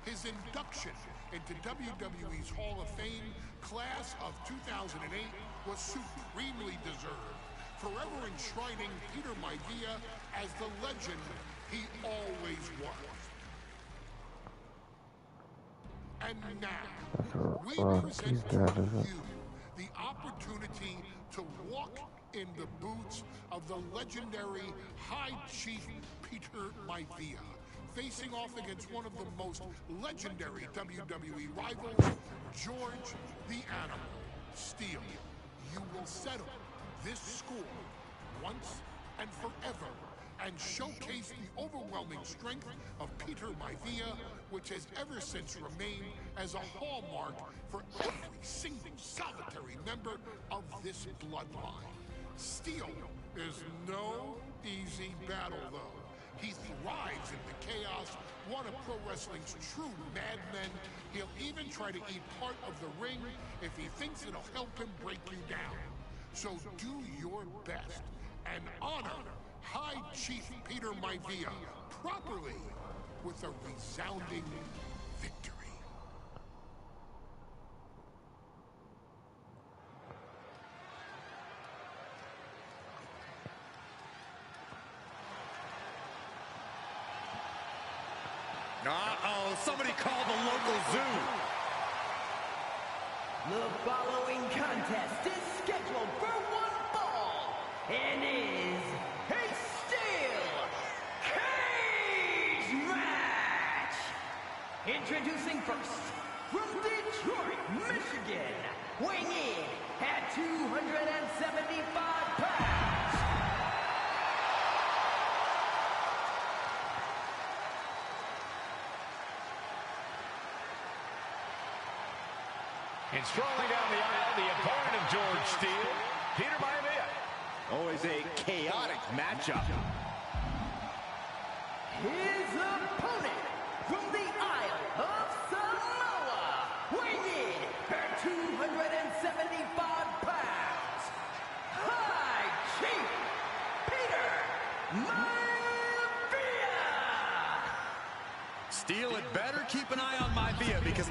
His induction into WWE's Hall of Fame class of 2008 was supremely deserved, forever enshrining Peter Maivia as the legend he always was. And now, we present to you the opportunity to walk in the boots of the legendary High Chief Peter Maivia, facing off against one of the most legendary WWE rivals, George the Animal Steele. You will settle this score once and forever and showcase the overwhelming strength of Peter Maivia, which has ever since remained as a hallmark for every single solitary member of this bloodline. Steele is no easy battle, though. He thrives in the chaos, one of pro wrestling's true madmen. He'll even try to eat part of the ring if he thinks it'll help him break you down. So do your best and honor High Chief Peter Maivia properly with a resounding victory. Uh-oh, somebody call the local zoo. The following contest is scheduled for one fall and is a steel cage match. Introducing first, from Detroit, Michigan, weighing in at 275 pounds. And strolling down the aisle, the opponent of George Steele, Peter Maivia. Always a chaotic matchup. His opponent from the Isle of Samoa, weighing in at 275 pounds, High Chief Peter Maivia. Steele had better keep an eye on Maivia, because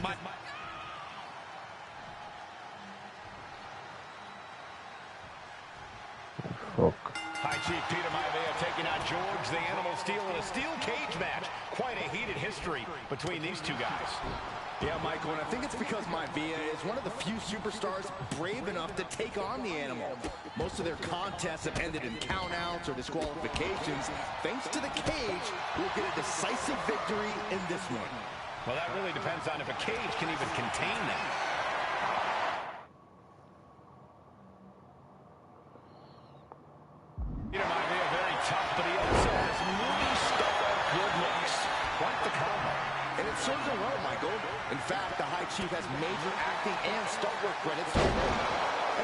High Chief Peter Maivia taking on George the Animal Steele in a steel cage match. Quite a heated history between these two guys. Yeah, Michael, and I think it's because Maivia is one of the few superstars brave enough to take on the Animal. Most of their contests have ended in countouts or disqualifications. Thanks to the cage, we'll get a decisive victory in this one. Well, that really depends on if a cage can even contain them. Peter Maivia very tough, but he also has movie star good looks. Quite the combo. And it serves him well, Michael. In fact, the High Chief has major acting and stunt work credits to his name.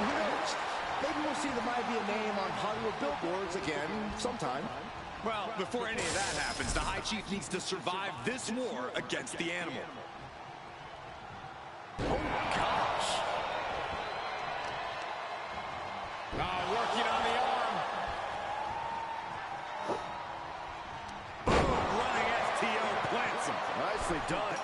And who knows? maybe we'll see the Maivia name on Hollywood billboards again sometime. Well, before any of that happens, the High Chief needs to survive this war against the animal. Oh, gosh. Working on the arm. Boom, running STO plants him. Nicely done.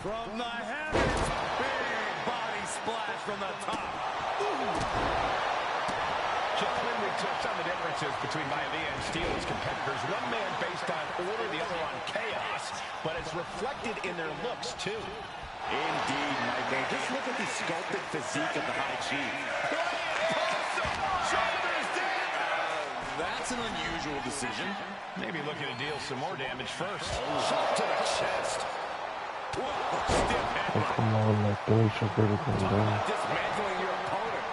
From the heavens, big body splash from the top. Gentlemen, we touched on the differences between Maivia and Steele's competitors. One man based on order, the other on chaos, but it's reflected in their looks, too. Indeed, Michael. Just look at the sculpted physique of the High Chief. That's an unusual decision. Maybe looking to deal some more damage first. Shot to the chest. Whoa, stiff Oh, headbutt. come on, like, don't show better going down. Dismantling your opponent.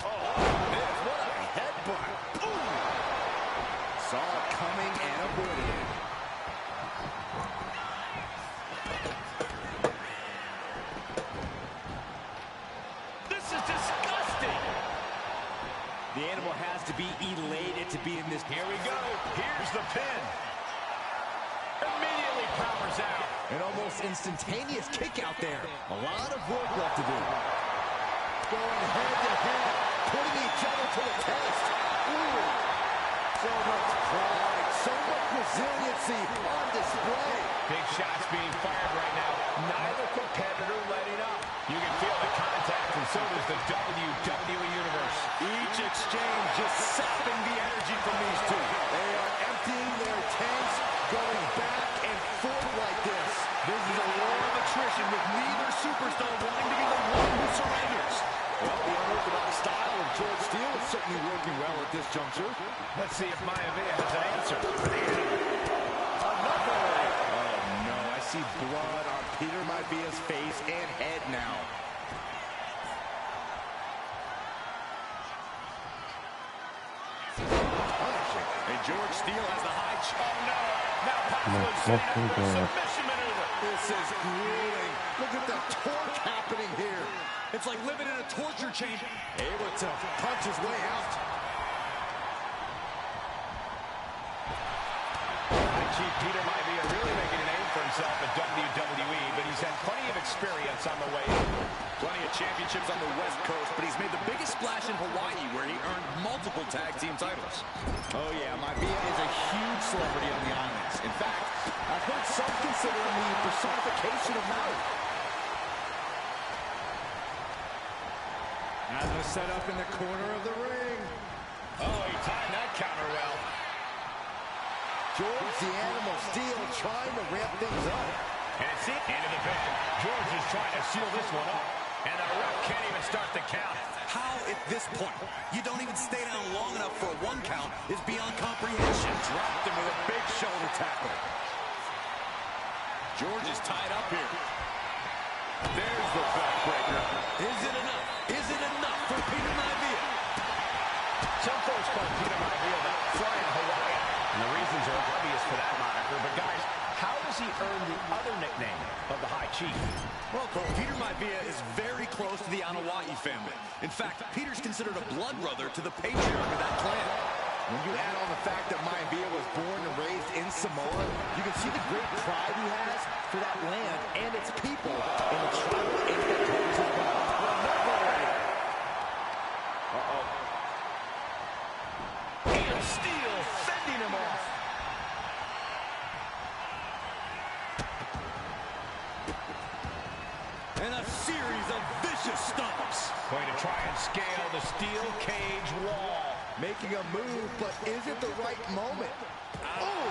Oh, this, what a headbutt. Boom. Saw it coming and avoided it. This is disgusting. The animal has to be elated to be in this. Here we go. Here's the pin. Immediately powers out. An almost instantaneous kick out there. A lot of work left to do. Going head to head, putting each other to the test. Ooh. So much pride, so much resiliency on display. Big shots being fired right now. Neither competitor letting up. You can feel the contact, and so does the WWE Universe. Each exchange just sapping the energy from these two. They are emptying their tanks, going back and forth like this. This is a war of attrition with neither superstar wanting to be the one who surrenders. Well, the unorthodox style of George Steele is certainly working well at this juncture. Let's see if Maivia has an answer. Another. Oh, no. I see blood on Peter Maivia's face and head now. And George Steele has the high Oh, no. Now My possibly setting fucking up for a God. submission maneuver. This is grueling. Look at the torque happening here. It's like living in a torture chamber. Able to punch his way out. Chief Peter Maivia really making a name for himself at WWE, but he's had plenty of experience on the way. Plenty of championships on the West Coast, but he's made the biggest splash in Hawaii, where he earned multiple tag team titles. Oh, yeah, Maivia is a huge celebrity on the islands. In fact, I've heard some consider him the personification of Maui. Now they're set up in the corner of the ring. Oh, he timed that counter well. George the Animal Steele trying to ramp things up. And it's it into the pin. George is trying to seal this one up. And the ref can't even start the count. How, at this point, you don't even stay down long enough for a 1 count is beyond comprehension. Dropped him with a big shoulder tackle. George is tied up here. There's the backbreaker. Is it enough? Is it enough for Peter Maivia? Some folks call Peter Maivia the Flying Hawaiian. And the reasons are obvious for that moniker. But guys, how does he earn the other nickname of the High Chief? Well, Cole, Peter Maivia is very close to the Anawa'i family. In fact, Peter's considered a blood brother to the patriarch of that clan. When you add on the fact that Maivia was born and raised in Samoa, you can see the great pride he has for that land and its people in the tribal ink that covers his body. Uh-oh. And Steele fending him off. And a series of vicious stomps. Going to try and scale the steel cage wall. Making a move, but is it the right moment? Oh!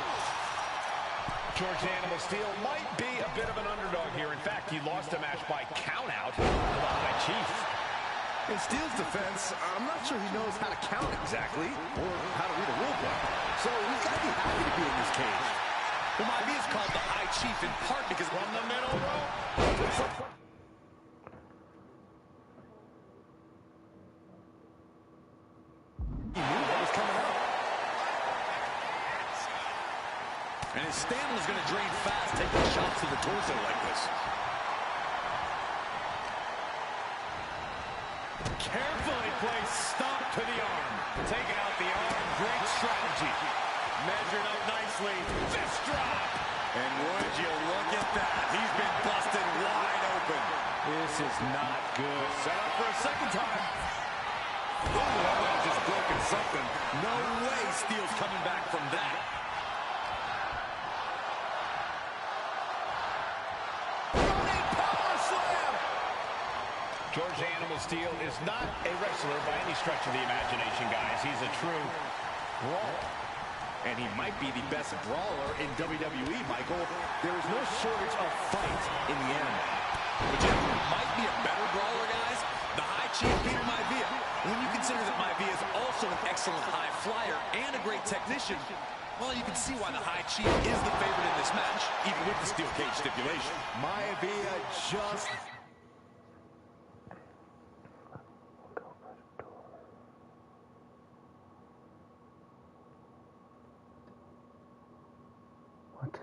George Animal Steele might be a bit of an underdog here. In fact, he lost a match by countout to the High Chief. In Steele's defense, I'm not sure he knows how to count exactly, or how to read a rule book. So he's got to be happy to be in this cage. Well, Maivia is called the High Chief in part because From the middle rope. And his stamina's going to drain fast, taking shots to the torso like this. Carefully placed stop to the arm. Taking out the arm, great strategy. Measured up nicely. Fist drop. And would you look at that? He's been busted wide open. This is not good. Set up for a second time. Oh, that just broken something. No way Steele's coming back from that. Running power slam. George Animal Steele is not a wrestler by any stretch of the imagination, guys. He's a true brawler. And he might be the best brawler in WWE, Michael. There is no shortage of fight in the animal. Which might be a better brawler, guys. The High Chief, Peter Maivia. When you consider that Maivia is also an excellent high flyer and a great technician, well, you can see why the High Chief is the favorite in this match, even with the steel cage stipulation. Maivia just... What?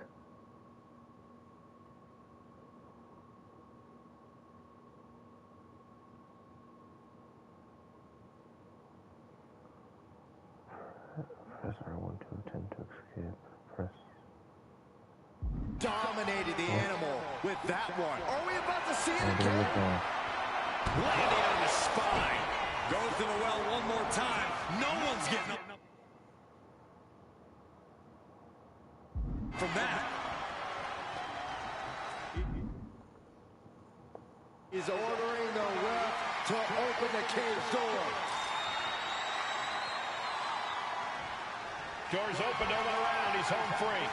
Press R1 to attempt to escape. Press. dominated the animal with that one. Are we about to see it again? Landing on the spine. Goes to the well one more time. No one's getting up. From that. He's ordering the ref to open the cage door. Doors open, no one around. He's home free.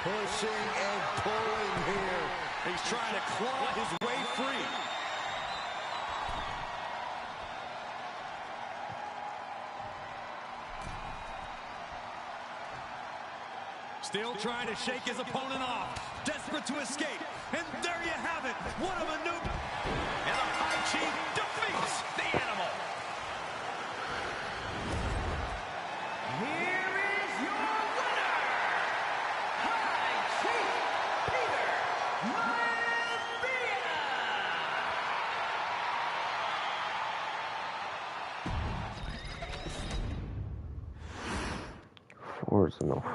Pushing and pulling here. He's trying to claw his way free. Still trying to shake his opponent off. Desperate to escape. And there you have it. What a maneuver. And the High Chief defeats the animal. Here is your winner, High Chief Peter Maivia. 4 is enough.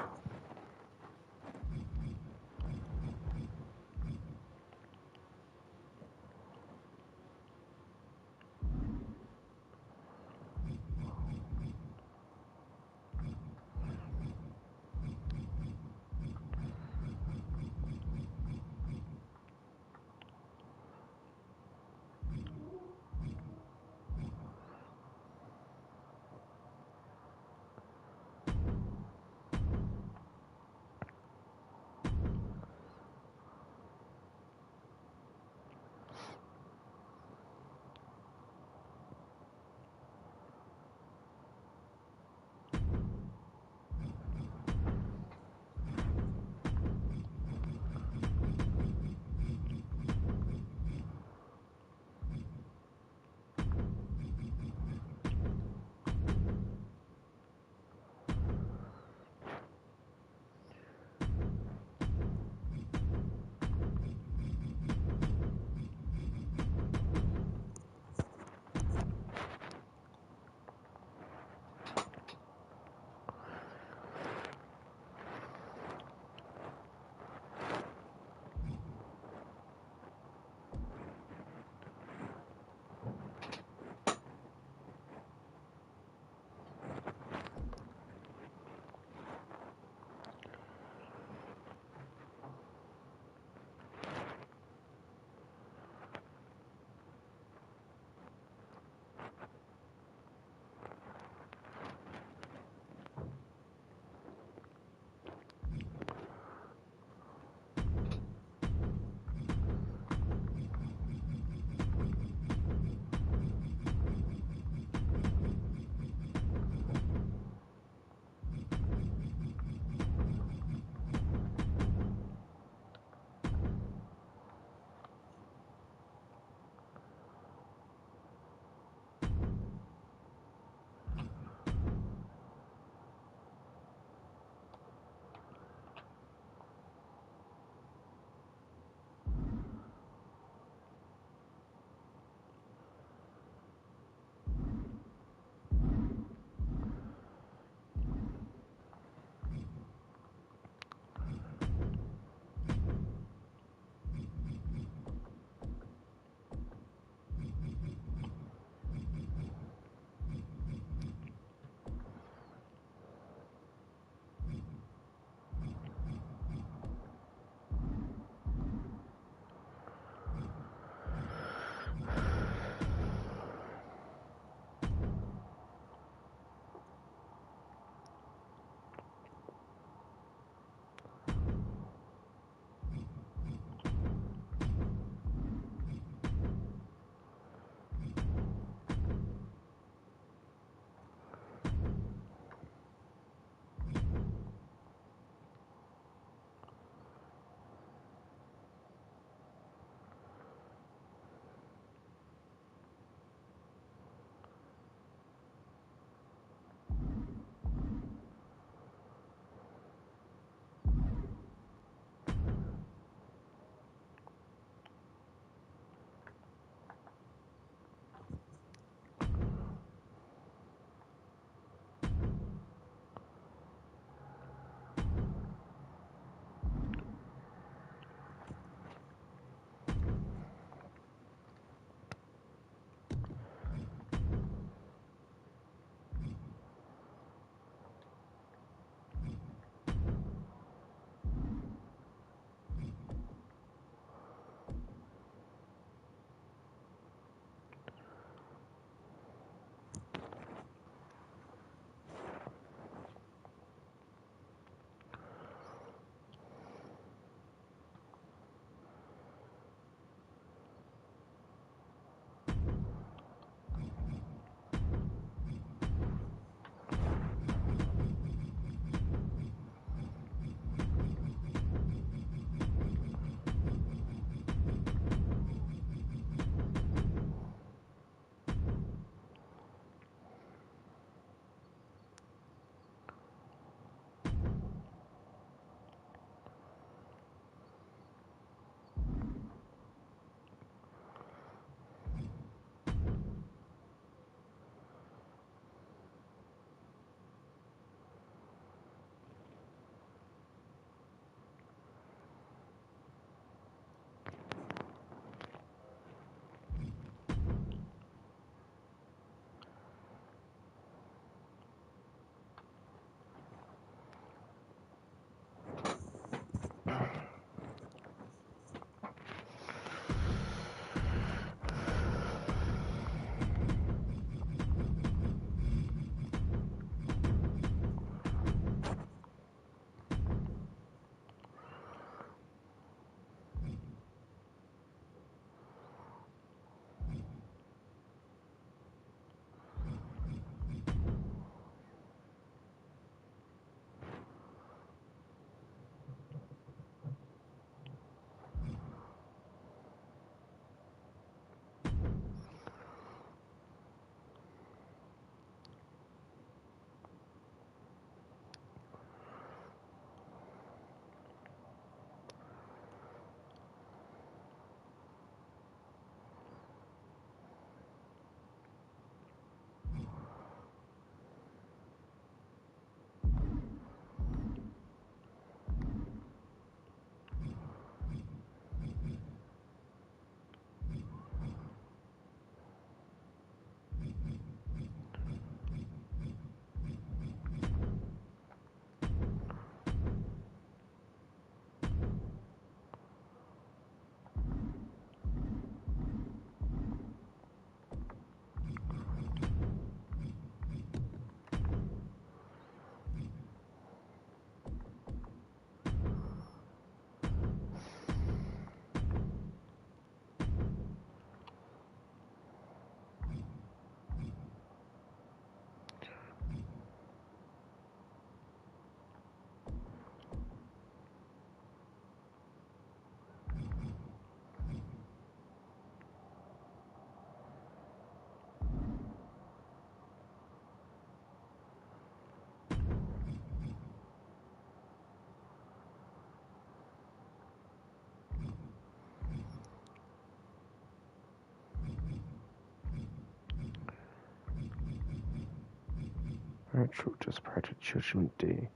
Truth part of Judgment Day.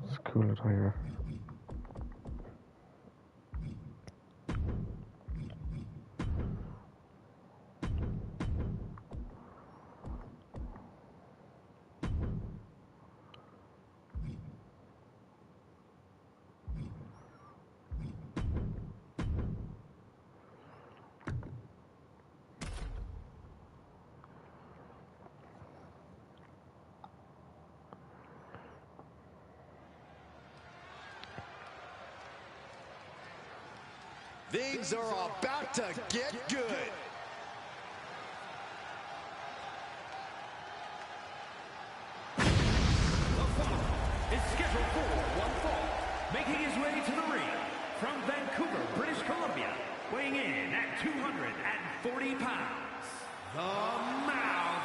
It's cool attire. Things are about to get good. The follower is scheduled for one fall, making his way to the ring from Vancouver, British Columbia, weighing in at 240 pounds, the Mouth,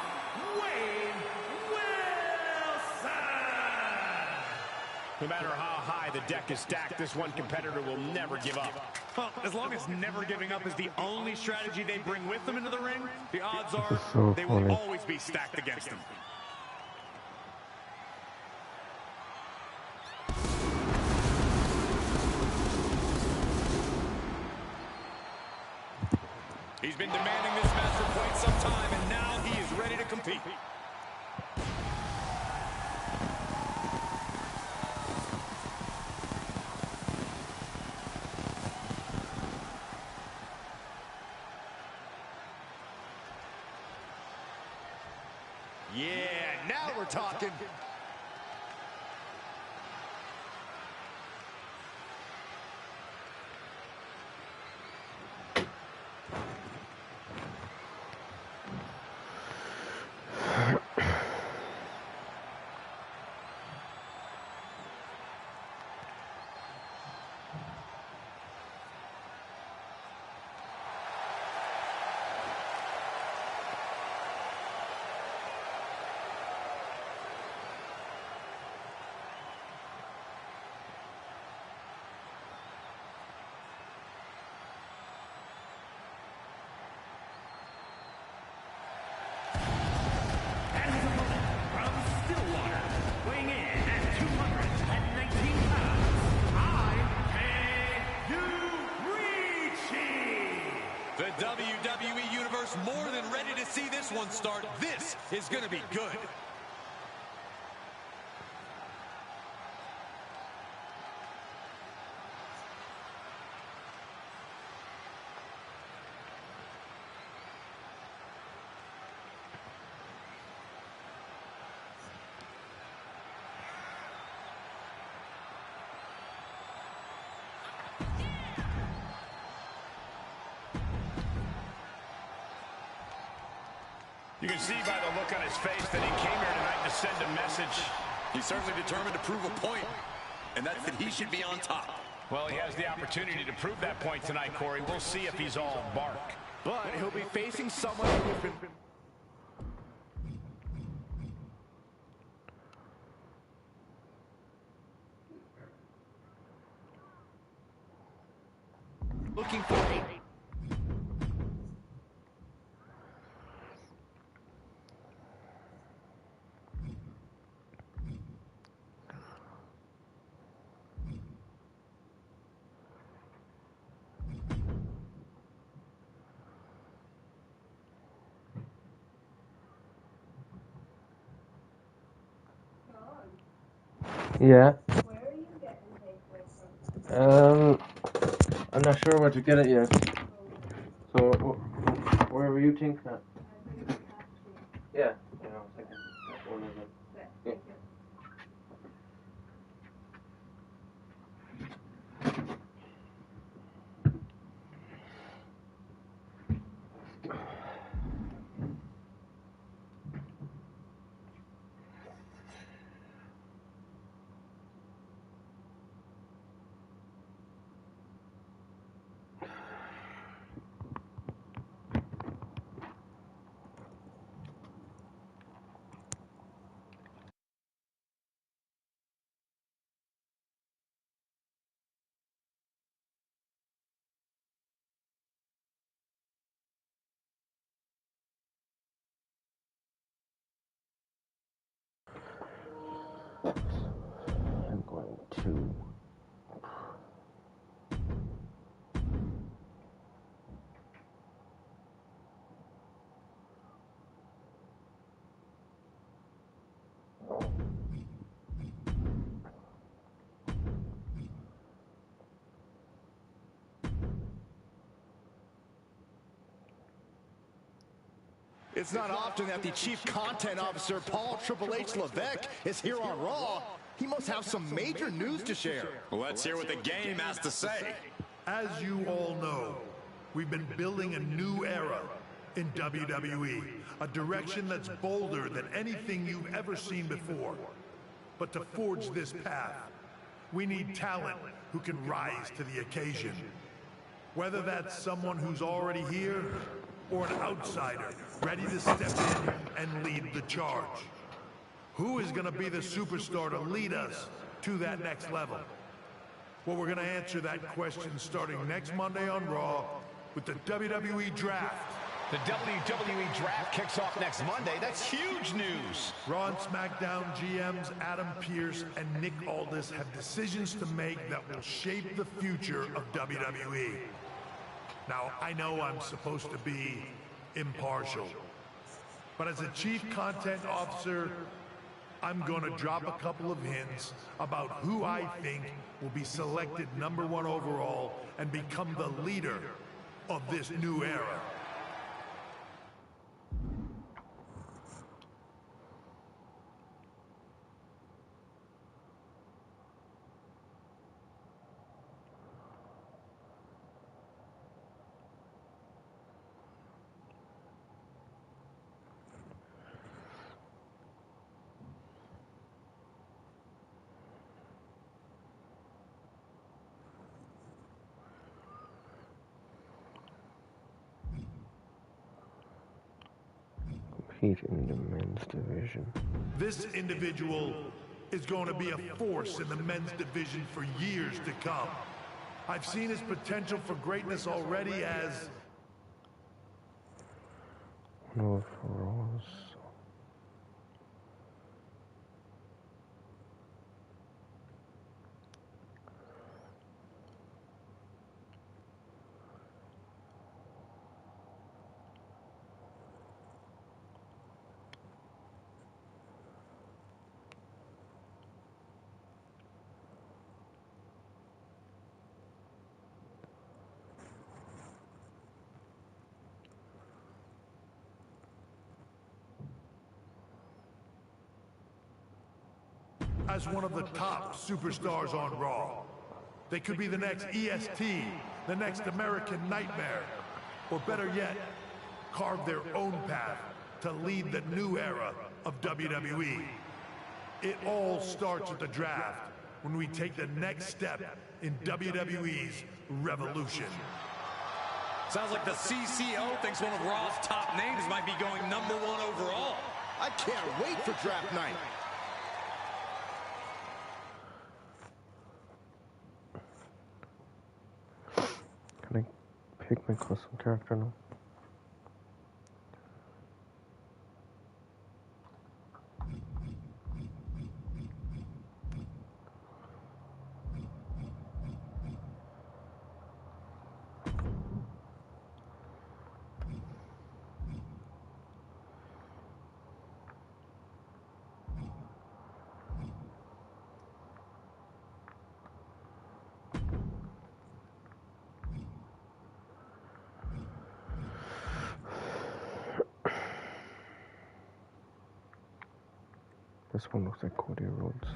Wwe Wilson! No matter how high the deck is stacked, this one competitor will never give up. Well, as long as never giving up is the only strategy they bring with them into the ring, the odds are so they funny. will always be stacked against them. He's been demanding this match for quite some time, and now he is ready to compete. Yeah, now we're talking. The WWE Universe more than ready to see this one start. This is going to be good. You can see by the look on his face that he came here tonight to send a message. He's certainly determined to prove a point, and that's that he should be on top. Well, he has the opportunity to prove that point tonight, Corey. We'll see if he's all bark. But he'll be facing someone who's been looking for a Yeah. I'm not sure where to get it yet. So, wherever you think that. Yeah, I was thinking that's one of them. Yeah. I'm going to It's not often that the Chief Content Officer, Paul Triple H Levesque, is here on Raw. He must have some major news to share. Well, let's hear what the game has to say. As you all know, we've been building a new era in WWE, a direction that's bolder than anything you've ever seen before. But to forge this path, we need talent who can rise to the occasion. Whether that's someone who's already here or an outsider ready to step in and lead the charge. Who is going to be the superstar to lead us to that next level? Well, we're going to answer that question starting next Monday on Raw with the WWE Draft. The WWE Draft kicks off next Monday. That's huge news. Raw and SmackDown GMs Adam Pearce and Nick Aldis have decisions to make that will shape the future of WWE. Now, I know I'm supposed to be impartial, but as a Chief Content Officer, I'm going to drop a couple of hints about who I think will be selected #1 overall and become the leader of this new era. in the men's division. This individual is going to be a force in the men's division for years to come. I've seen his potential for greatness already as one of Raw's. as one of the top superstars on Raw. They could be the next EST, the next American Nightmare, or better yet, carve their own path to lead the new era of WWE. It all starts with the draft, when we take the next step in WWE's revolution. Sounds like the CCO thinks one of Raw's top names might be going #1 overall. I can't wait for draft night. Can I pick my custom character now? This one looks like Cody Rhodes.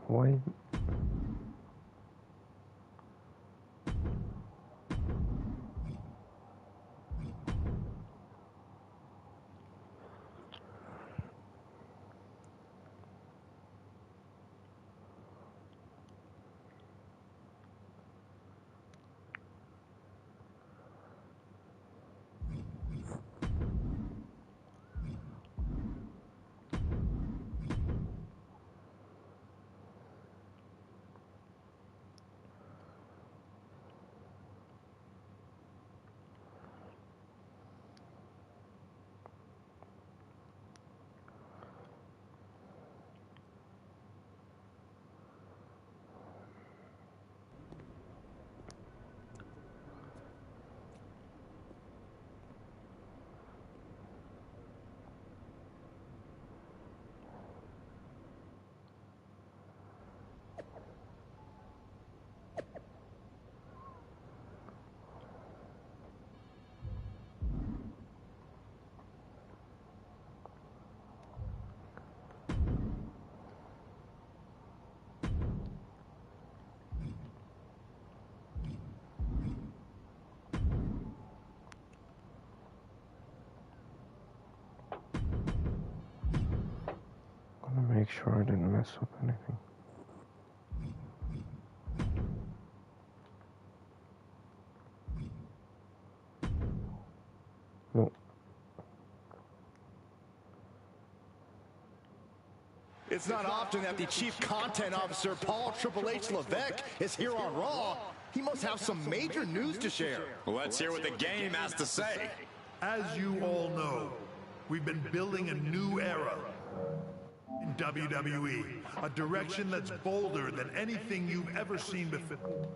Why? Make sure I didn't mess up anything. No. It's not often that the Chief Content Officer, Paul Triple H Levesque, is here on Raw. He must have some major news to share. Let's hear what the game has to say. As you all know, we've been building a new era in WWE, a direction that's bolder than anything you've ever seen before.